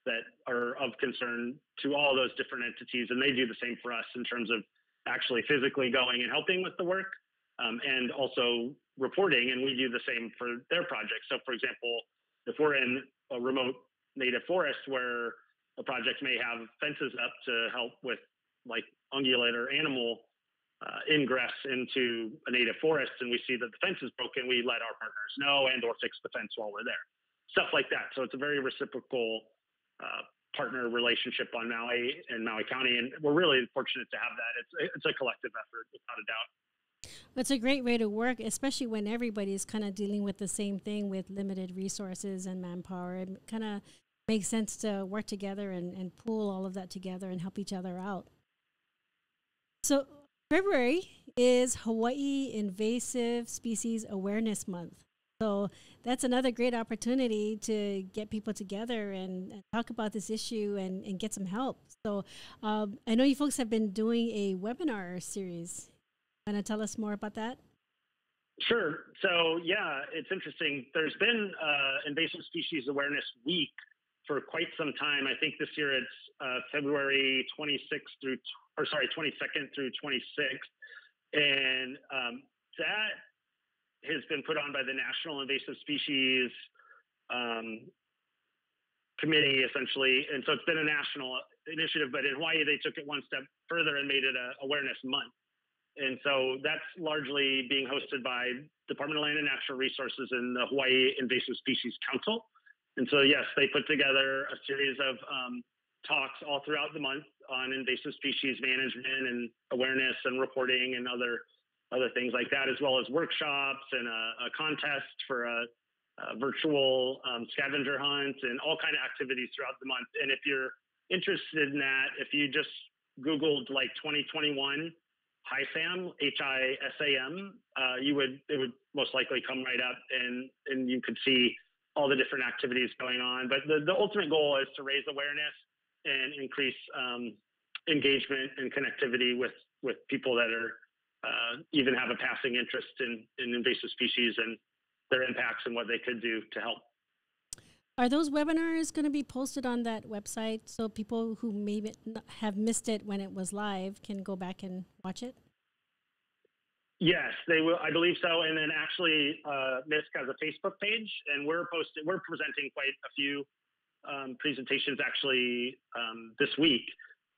that are of concern to all those different entities. And they do the same for us in terms of actually physically going and helping with the work. and also reporting, and we do the same for their projects. So, for example, if we're in a remote native forest where a project may have fences up to help with like ungulate or animal ingress into a native forest, and we see that the fence is broken, we let our partners know and or fix the fence while we're there. Stuff like that. So it's a very reciprocal partner relationship on Maui and Maui County, and we're really fortunate to have that. It's a collective effort, without a doubt. It's a great way to work, especially when everybody's kind of dealing with the same thing with limited resources and manpower. It kind of makes sense to work together and pool all of that together and help each other out. So February is Hawai'i Invasive Species Awareness Month. So that's another great opportunity to get people together and talk about this issue and get some help. So I know you folks have been doing a webinar series. Want to tell us more about that? Sure. So yeah, it's interesting. There's been Invasive Species Awareness Week for quite some time. I think this year it's February 22nd through 26th. And that has been put on by the National Invasive Species Committee, essentially. And so it's been a national initiative, but in Hawaii, they took it one step further and made it an awareness month. And so that's largely being hosted by Department of Land and Natural Resources and the Hawaii Invasive Species Council. And so, yes, they put together a series of talks all throughout the month on invasive species management and awareness and reporting and other things like that, as well as workshops and a contest for a virtual scavenger hunt and all kind of activities throughout the month. And if you're interested in that, if you just Googled like 2021 HISAM, HISAM, it would most likely come right up and you could see all the different activities going on. But the ultimate goal is to raise awareness and increase engagement and connectivity with people that are even have a passing interest in invasive species and their impacts and what they could do to help. Are those webinars going to be posted on that website so people who maybe have missed it when it was live can go back and watch it? Yes, they will. I believe so. And then actually, MISC has a Facebook page, and we're presenting quite a few presentations actually this week,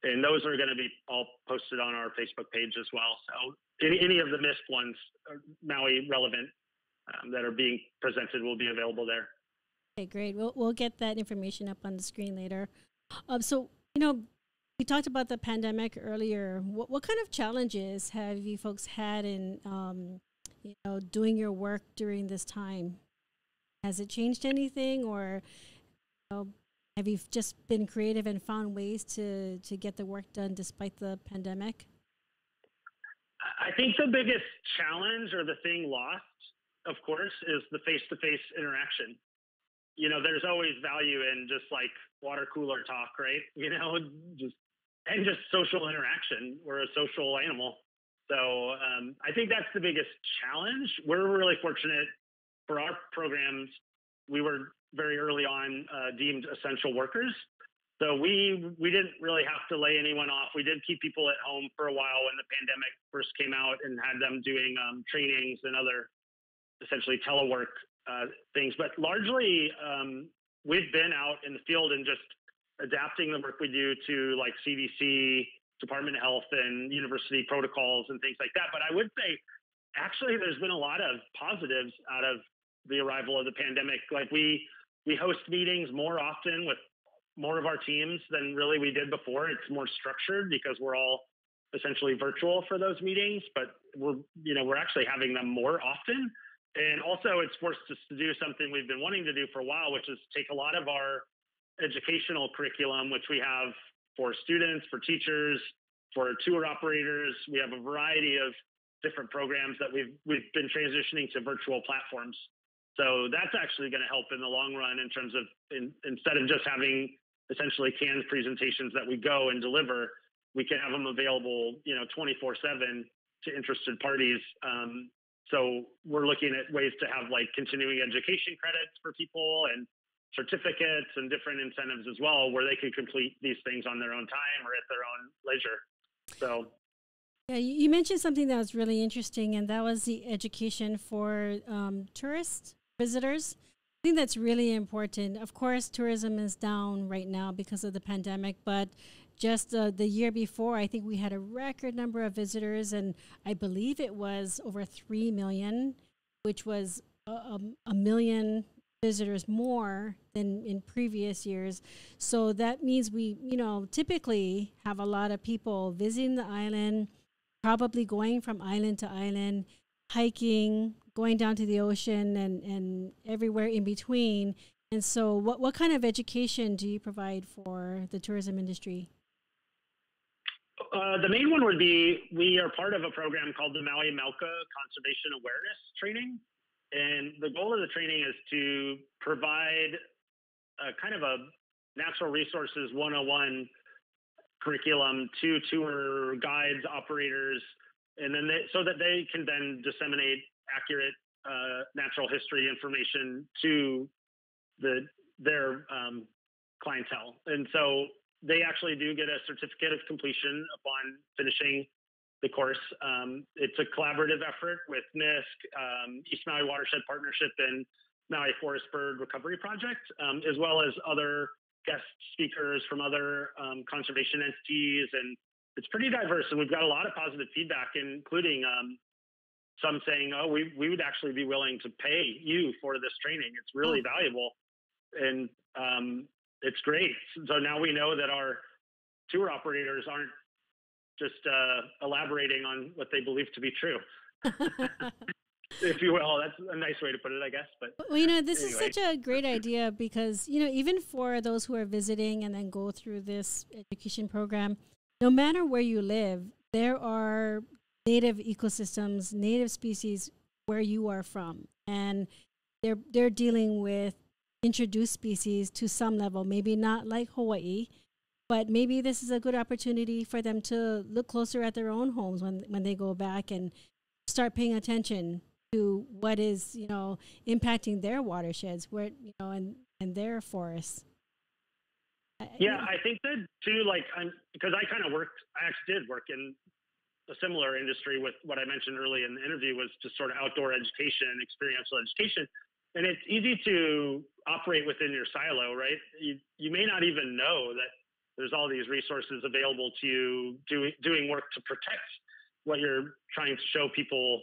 and those are going to be all posted on our Facebook page as well. So any of the MISC ones, Maui relevant, that are being presented will be available there. Okay, great. We'll get that information up on the screen later. So, we talked about the pandemic earlier. What kind of challenges have you folks had in, doing your work during this time? Has it changed anything, or have you just been creative and found ways to get the work done despite the pandemic? I think the biggest challenge or the thing lost, of course, is the face-to-face interaction. There's always value in just like water cooler talk, right? Just social interaction. We're a social animal. So I think that's the biggest challenge. We're really fortunate for our programs. We were very early on deemed essential workers. So we didn't really have to lay anyone off. We did keep people at home for a while when the pandemic first came out and had them doing trainings and other essentially telework things. But largely, we've been out in the field and just adapting the work we do to like CDC, Department of Health, and university protocols and things like that. But I would say, actually, there's been a lot of positives out of the arrival of the pandemic. Like we host meetings more often with more of our teams than really we did before. It's more structured because we're all essentially virtual for those meetings, but we're actually having them more often. And also it's forced us to do something we've been wanting to do for a while, which is take a lot of our educational curriculum, which we have for students, for teachers, for tour operators. We have a variety of different programs that we've been transitioning to virtual platforms. So that's actually going to help in the long run in terms of instead of just having essentially canned presentations that we go and deliver, we can have them available, 24/7 to interested parties. So we're looking at ways to have like continuing education credits for people and certificates and different incentives as well, where they can complete these things on their own time or at their own leisure. So Yeah, you mentioned something that was really interesting, and that was the education for tourists, visitors. I think that's really important. Of course, tourism is down right now because of the pandemic, but just the year before, I think we had a record number of visitors, and I believe it was over 3 million, which was a million visitors more than in previous years. So that means we, typically have a lot of people visiting the island, probably going from island to island, hiking, going down to the ocean, and everywhere in between. And so what kind of education do you provide for the tourism industry? The main one would be we are part of a program called the Maui Conservation Awareness Training. And the goal of the training is to provide kind of a natural resources 101 curriculum to tour guides, operators, and then so that they can then disseminate accurate natural history information to their clientele. And so they actually do get a certificate of completion upon finishing the course. It's a collaborative effort with MISC, East Maui Watershed Partnership, and Maui Forest Bird Recovery Project, as well as other guest speakers from other conservation entities. And it's pretty diverse. And we've got a lot of positive feedback, including some saying, oh, we would actually be willing to pay you for this training. It's really valuable. And it's great. So now we know that our tour operators aren't just elaborating on what they believe to be true, if you will. That's a nice way to put it, I guess. But well, this is such a great idea because, even for those who are visiting and then go through this education program, no matter where you live, there are native ecosystems, native species where you are from. And they're dealing with introduced species to some level, maybe not like Hawai'i, but maybe this is a good opportunity for them to look closer at their own homes when they go back and start paying attention to what is, impacting their watersheds, where, and their forests. Yeah, I think that too, because I actually did work in a similar industry with what I mentioned early in the interview, was just sort of outdoor education and experiential education. And it's easy to operate within your silo, right? You may not even know that there's all these resources available to you doing work to protect what you're trying to show people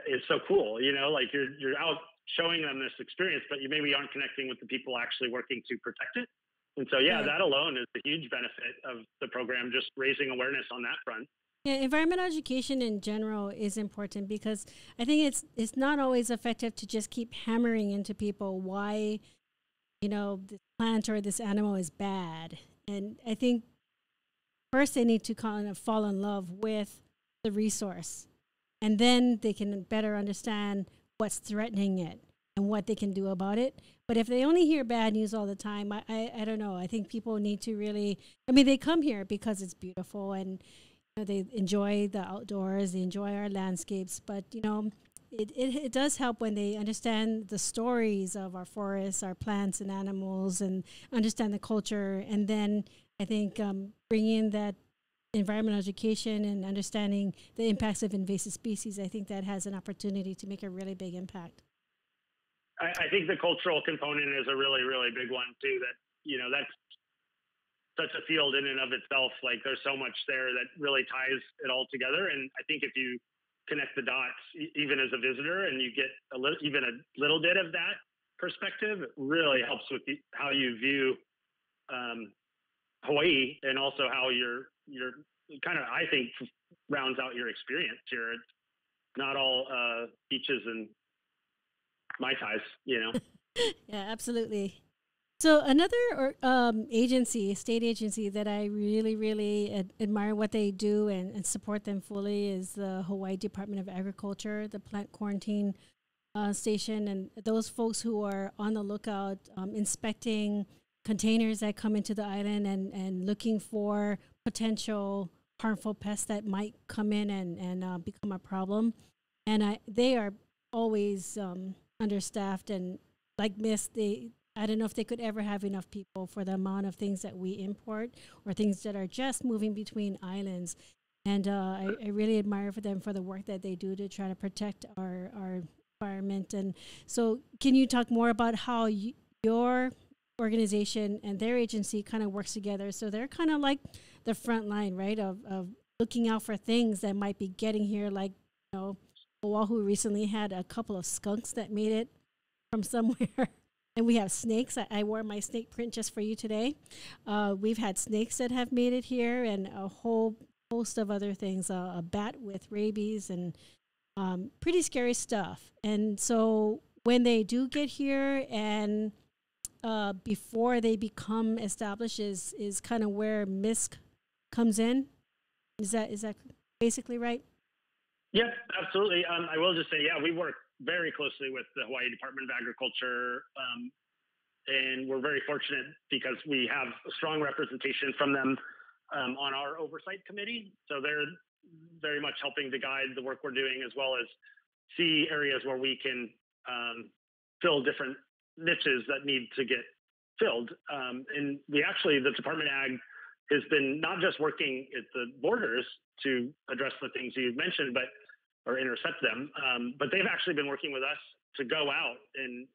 is so cool. Like you're out showing them this experience, but you maybe aren't connecting with the people actually working to protect it. And so, that alone is a huge benefit of the program, just raising awareness on that front. Yeah, environmental education in general is important because I think it's not always effective to just keep hammering into people why, this plant or this animal is bad. And I think first they need to kind of fall in love with the resource, and then they can better understand what's threatening it and what they can do about it. But if they only hear bad news all the time, I don't know. I think people need to really, they come here because it's beautiful and they enjoy the outdoors, they enjoy our landscapes, but it does help when they understand the stories of our forests, our plants and animals, and understand the culture. And then I think bringing that environmental education and understanding the impacts of invasive species, I think that has an opportunity to make a really big impact. I think the cultural component is a really, really big one too. That that's such a field in and of itself. Like there's so much there that really ties it all together. And I think if you connect the dots, even as a visitor, and you get even a little bit of that perspective, it really helps with how you view Hawaii, and also how you're kind of, I think, rounds out your experience here. It's not all beaches and Mai Tais, Yeah, absolutely. So another state agency that I really, really admire what they do and support them fully is the Hawaii Department of Agriculture, the plant quarantine station, and those folks who are on the lookout, inspecting containers that come into the island and looking for potential harmful pests that might come in and become a problem. And they are always understaffed, and like MISC, I don't know if they could ever have enough people for the amount of things that we import or things that are just moving between islands. And I really admire for them for the work that they do to try to protect our environment. And so can you talk more about how your organization and their agency kind of works together? So they're kind of like the front line, right, of looking out for things that might be getting here, like, Oahu recently had a couple of skunks that made it from somewhere. And we have snakes. I wore my snake print just for you today. We've had snakes that have made it here, and a whole host of other things, a bat with rabies, and pretty scary stuff. And so when they do get here, and before they become established, is kind of where MISC comes in. Is that basically right? Yep, absolutely. I will just say, yeah, we work very closely with the Hawaii Department of Agriculture, and we're very fortunate because we have a strong representation from them on our oversight committee. So they're very much helping to guide the work we're doing, as well as see areas where we can fill different niches that need to get filled. And the Department of Ag has been not just working at the borders to address the things you mentioned, or intercept them, but they've actually been working with us to go out and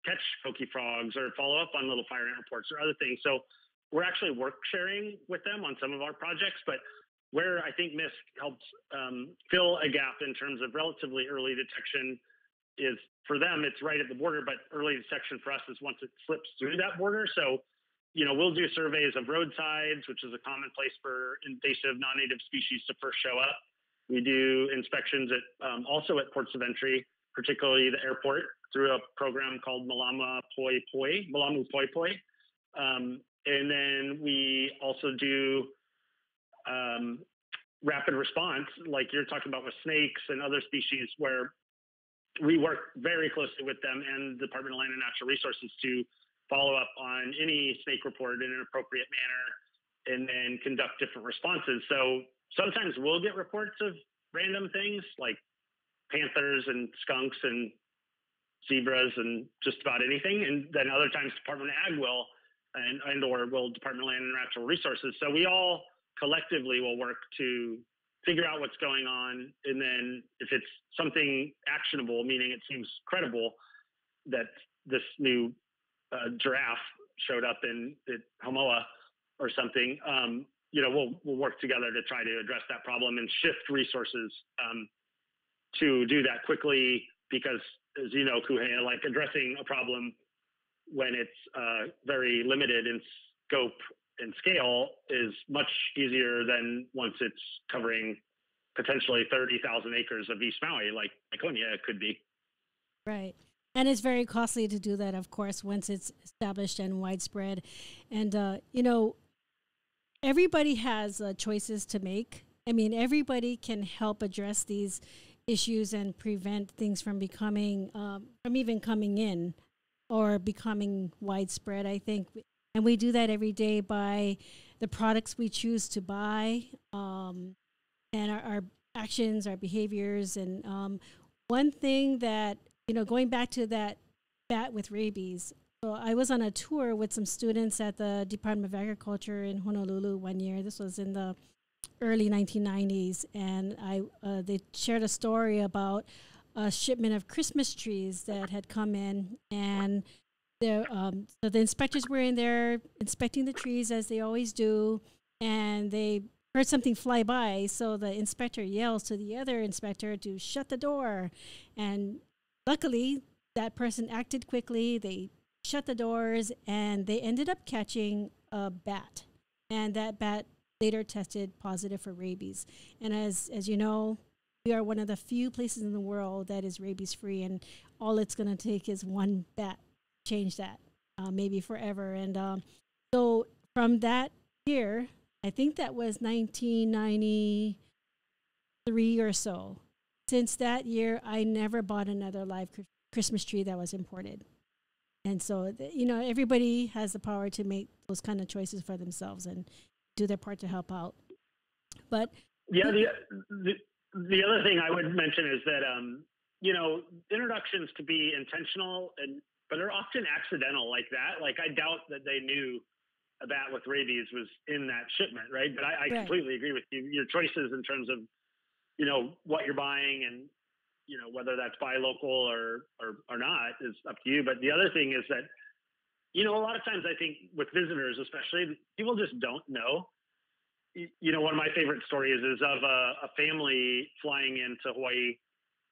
catch Cokey Frogs or follow up on little fire ant reports or other things. So we're actually work sharing with them on some of our projects, but where I think MISC helps fill a gap in terms of relatively early detection is, for them, it's right at the border, but early detection for us is once it slips through that border. So, we'll do surveys of roadsides, which is a common place for invasive non-native species to first show up. We do inspections also at ports of entry, particularly the airport, through a program called Malamu Poi Poi. And then we also do rapid response, like you're talking about with snakes and other species, where we work very closely with them and the Department of Land and Natural Resources to follow up on any snake report in an appropriate manner, and then conduct different responses. So sometimes we'll get reports of random things like panthers and skunks and zebras and just about anything. And then other times Department of Ag will, or will Department of Land and Natural Resources. So we all collectively will work to figure out what's going on. And then if it's something actionable, meaning it seems credible that this new giraffe showed up in Hamoa or something, we'll work together to try to address that problem and shift resources to do that quickly, because, as you know, Kuhea, like addressing a problem when it's very limited in scope and scale is much easier than once it's covering potentially 30,000 acres of East Maui, like Miconia could be. Right. And it's very costly to do that, of course, once it's established and widespread. And, everybody has choices to make. I mean, everybody can help address these issues and prevent things from becoming, from even coming in or becoming widespread, I think. And we do that every day by the products we choose to buy, and our actions, our behaviors. And one thing that, going back to that bat with rabies, so I was on a tour with some students at the Department of Agriculture in Honolulu one year. This was in the early 1990s, and they shared a story about a shipment of Christmas trees that had come in, and so the inspectors were in there inspecting the trees as they always do, and they heard something fly by. So the inspector yells to the other inspector to shut the door, and luckily that person acted quickly. They shut the doors, and they ended up catching a bat, and that bat later tested positive for rabies. And as you know, we are one of the few places in the world that is rabies free, and all it's going to take is one bat to change that, maybe forever. And so from that year, I think that was 1993 or so. Since that year, I never bought another live Christmas tree that was imported. And so, everybody has the power to make those kind of choices for themselves and do their part to help out. But yeah, the other thing I would mention is that introductions to be intentional, but are often accidental like that. Like, I doubt that they knew a bat with rabies was in that shipment, right? But I Right. completely agree with you. Your choices in terms of, what you're buying and, whether that's buy local or not is up to you. But the other thing is that, a lot of times I think with visitors, especially, people just don't know. One of my favorite stories is of a family flying into Hawaii.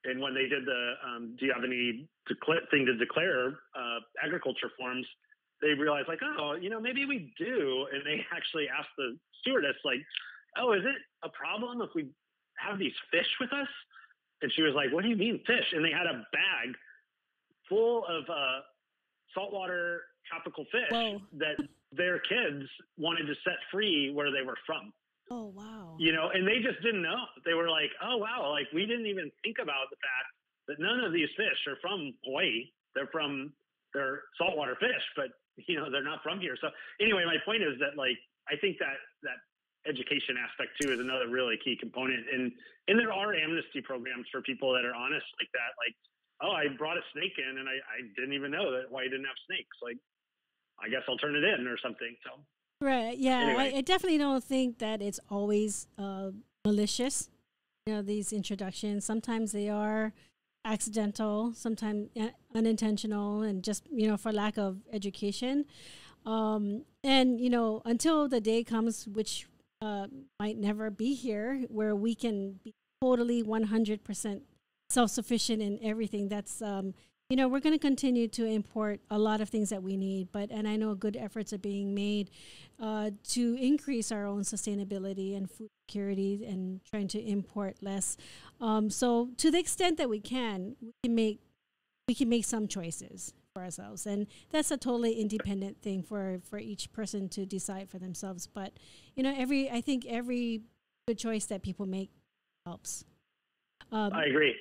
And when they did the, do you have any thing to declare agriculture forms, they realized like, oh, maybe we do. And they actually asked the stewardess like, oh, is it a problem if we have these fish with us? And she was like, what do you mean fish? And they had a bag full of saltwater tropical fish Whoa. that their kids wanted to set free where they were from. Oh, wow. And they just didn't know. They were like, oh, wow, like we didn't even think about the fact that none of these fish are from Hawaii. They're saltwater fish, but, they're not from here. So anyway, my point is that, like, I think that education aspect too is another really key component. And there are amnesty programs for people that are honest like that. Like, oh, I brought a snake in and I didn't even know that Hawaii didn't have snakes. Like, I guess I'll turn it in or something. So. Right. Yeah. Anyway. I definitely don't think that it's always malicious. These introductions, sometimes they are accidental, sometimes unintentional, and just, for lack of education. And, until the day comes, which might never be here, where we can be totally 100% self-sufficient in everything, that's we're going to continue to import a lot of things that we need, and I know good efforts are being made to increase our own sustainability and food security and trying to import less. So to the extent that we can make some choices for ourselves, and that's a totally independent thing for each person to decide for themselves. But I think every good choice that people make helps. I agree.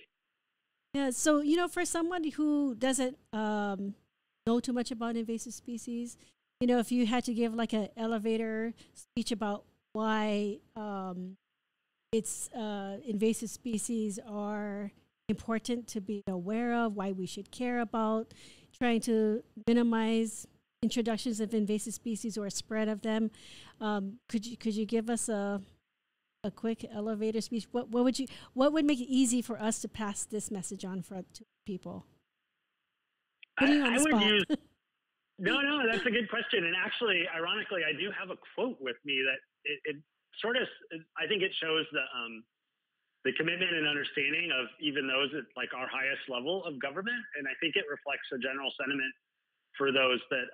Yeah, so for someone who doesn't know too much about invasive species, if you had to give like an elevator speech about why it's invasive species are important to be aware of, why we should care about, trying to minimize introductions of invasive species or spread of them, could you give us a quick elevator speech? What would make it easy for us to pass this message on to people? Putting you on the spot. No, that's a good question. And actually, ironically, I do have a quote with me that it sort of, I think it shows the commitment and understanding of even those at like our highest level of government. And I think it reflects a general sentiment for those that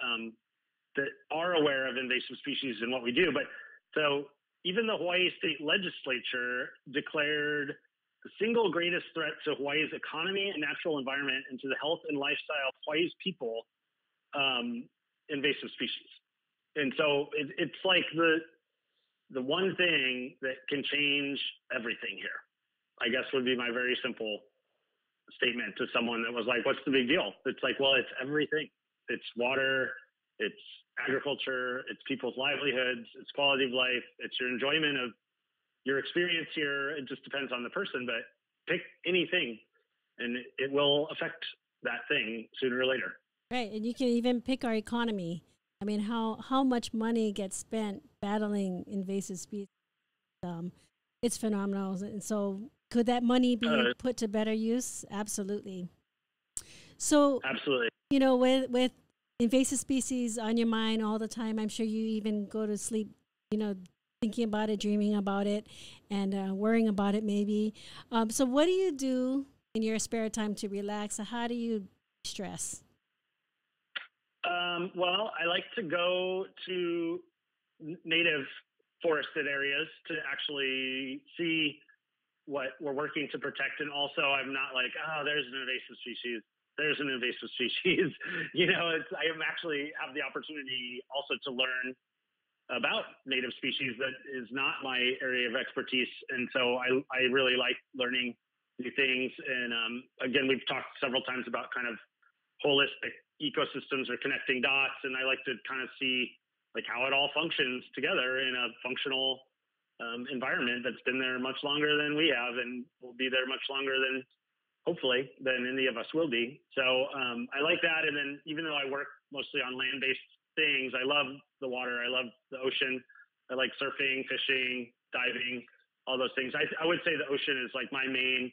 are aware of invasive species and what we do. But so even the Hawaii State Legislature declared the single greatest threat to Hawaii's economy and natural environment and to the health and lifestyle of Hawaii's people, invasive species. And so it's like the one thing that can change everything here, I guess, would be my very simple statement to someone that was like, what's the big deal? It's like, well, it's everything. It's water, it's agriculture, it's people's livelihoods, it's quality of life, it's your enjoyment of your experience here. It just depends on the person, but pick anything and it will affect that thing sooner or later. Right, and you can even pick our economy. I mean, how much money gets spent battling invasive species? It's phenomenal. And so could that money be put to better use? Absolutely. So, absolutely. With invasive species on your mind all the time, I'm sure you even go to sleep, thinking about it, dreaming about it, and worrying about it maybe. So what do you do in your spare time to relax? How do you stress? Well, I like to go to native forested areas to actually see what we're working to protect. And also I'm not like, oh, there's an invasive species. There's an invasive species. I actually have the opportunity also to learn about native species that is not my area of expertise. And so I really like learning new things. And again, we've talked several times about kind of holistic ecosystems or connecting dots. And I like to kind of see like how it all functions together in a functional environment that's been there much longer than we have and will be there much longer than hopefully than any of us will be. So I like that. And then even though I work mostly on land-based things. I love the water. I love the ocean. I like surfing, fishing, diving, all those things. I would say the ocean is like my main,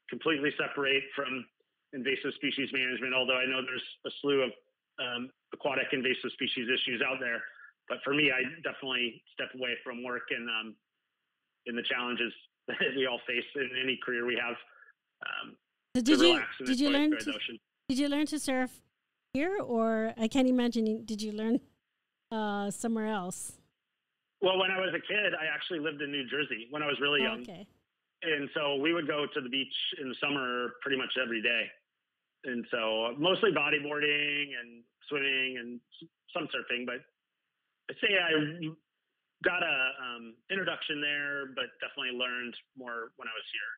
completely separate from invasive species management, although I know there's a slew of aquatic invasive species issues out there. But for me, I definitely step away from work and in the challenges that we all face in any career we have. So did you learn to surf here, or I can't imagine, did you learn somewhere else? Well, when I was a kid, I actually lived in New Jersey when I was really young. Okay. And so we would go to the beach in the summer pretty much every day. And so mostly bodyboarding and swimming and some surfing, but I'd say I got a introduction there, but definitely learned more when I was here.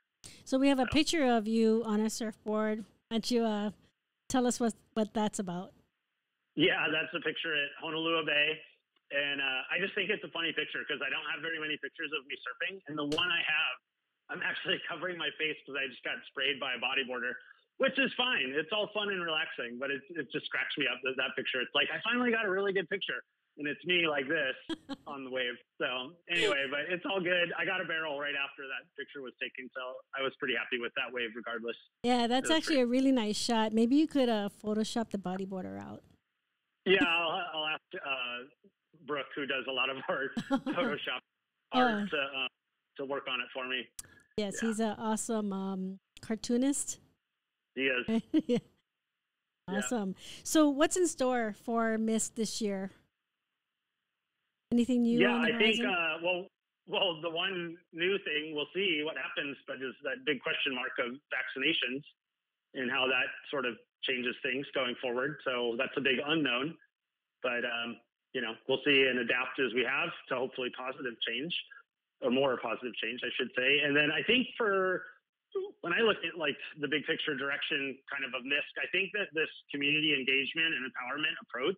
So we have a picture of you on a surfboard. Why don't you tell us what that's about? Yeah, that's a picture at Honolulu Bay. And I just think it's a funny picture because I don't have very many pictures of me surfing. And the one I have, I'm actually covering my face because I just got sprayed by a bodyboarder, which is fine. It's all fun and relaxing, but it just cracks me up, that picture. It's like, I finally got a really good picture, and it's me like this on the wave. So anyway, but it's all good. I got a barrel right after that picture was taken, so I was pretty happy with that wave regardless. Yeah, that's actually a really nice shot. Maybe you could Photoshop the bodyboarder out. Yeah, I'll ask Brooke, who does a lot of our Photoshop art, to work on it for me. Yes, he's an awesome cartoonist. He is. Yeah. Awesome. Yeah. So what's in store for MISC this year? Anything new? Yeah, I think, well, the one new thing, we'll see what happens, but is that big question mark of vaccinations and how that sort of changes things going forward. So that's a big unknown, but, we'll see and adapt as we have to hopefully positive change, or more positive change, I should say. And then I think when I look at like the big picture direction kind of MISC, I think that this community engagement and empowerment approach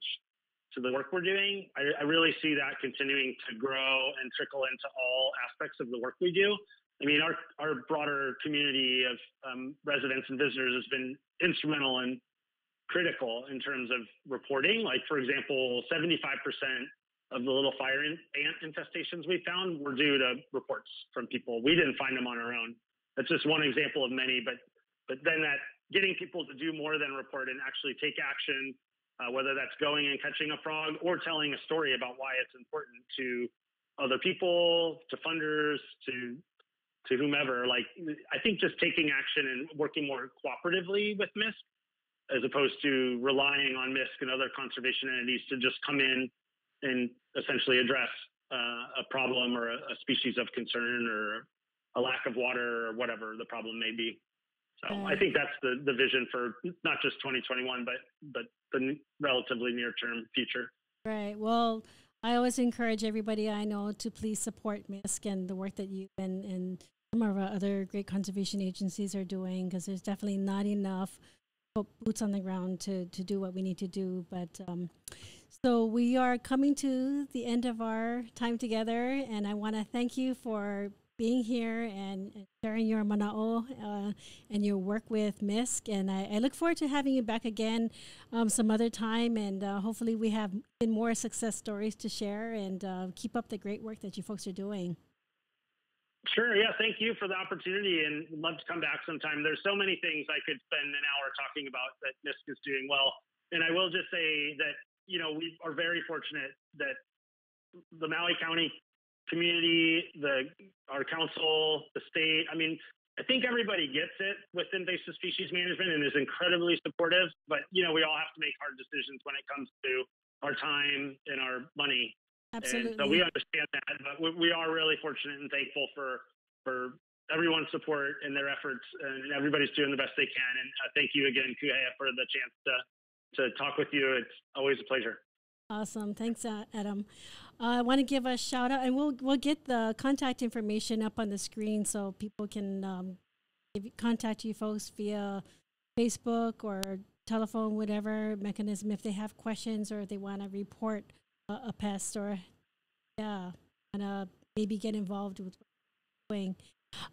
to the work we're doing, I really see that continuing to grow and trickle into all aspects of the work we do. I mean, our broader community of residents and visitors has been instrumental and critical in terms of reporting. Like, for example, 75% of the little fire ant infestations we found were due to reports from people. We didn't find them on our own. That's just one example of many, but then that getting people to do more than report and actually take action, whether that's going and catching a frog or telling a story about why it's important to other people, to funders, to whomever. Like, I think just taking action and working more cooperatively with MISC, as opposed to relying on MISC and other conservation entities to just come in and essentially address a problem or a species of concern or a lack of water or whatever the problem may be. So I think that's the vision for not just 2021, but the relatively near-term future. Right. Well, I always encourage everybody I know to please support MISC and the work that you and some of our other great conservation agencies are doing, because there's definitely not enough boots on the ground to do what we need to do. But so we are coming to the end of our time together, and I want to thank you for being here and sharing your mana'o and your work with MISC. And I look forward to having you back again some other time, and hopefully we have more success stories to share, and keep up the great work that you folks are doing. Sure. Yeah. Thank you for the opportunity, and would love to come back sometime. There's so many things I could spend an hour talking about that MISC is doing well. And I will just say that, we are very fortunate that the Maui County community, our council, the state, I think everybody gets it with invasive species management and is incredibly supportive, but, we all have to make hard decisions when it comes to our time and our money. Absolutely. And so we understand that, but we are really fortunate and thankful for everyone's support and their efforts, and everybody's doing the best they can. And thank you again, Kuhea, for the chance to talk with you. It's always a pleasure. Awesome. Thanks, Adam. I want to give a shout out, and we'll get the contact information up on the screen so people can contact you folks via Facebook or telephone, whatever mechanism, if they have questions or if they want to report a pest or and maybe get involved with what we're doing.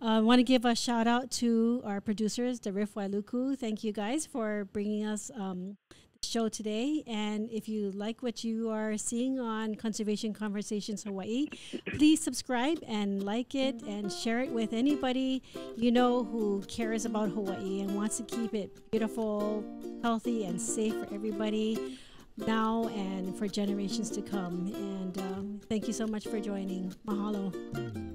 I want to give a shout out to our producers, the Riff Wailuku. Thank you guys for bringing us the show today. And if you like what you are seeing on Conservation Conversations Hawaii, please subscribe and like it and share it with anybody you know who cares about Hawaii and wants to keep it beautiful, healthy, and safe for everybody now and for generations to come. And thank you so much for joining. Mahalo.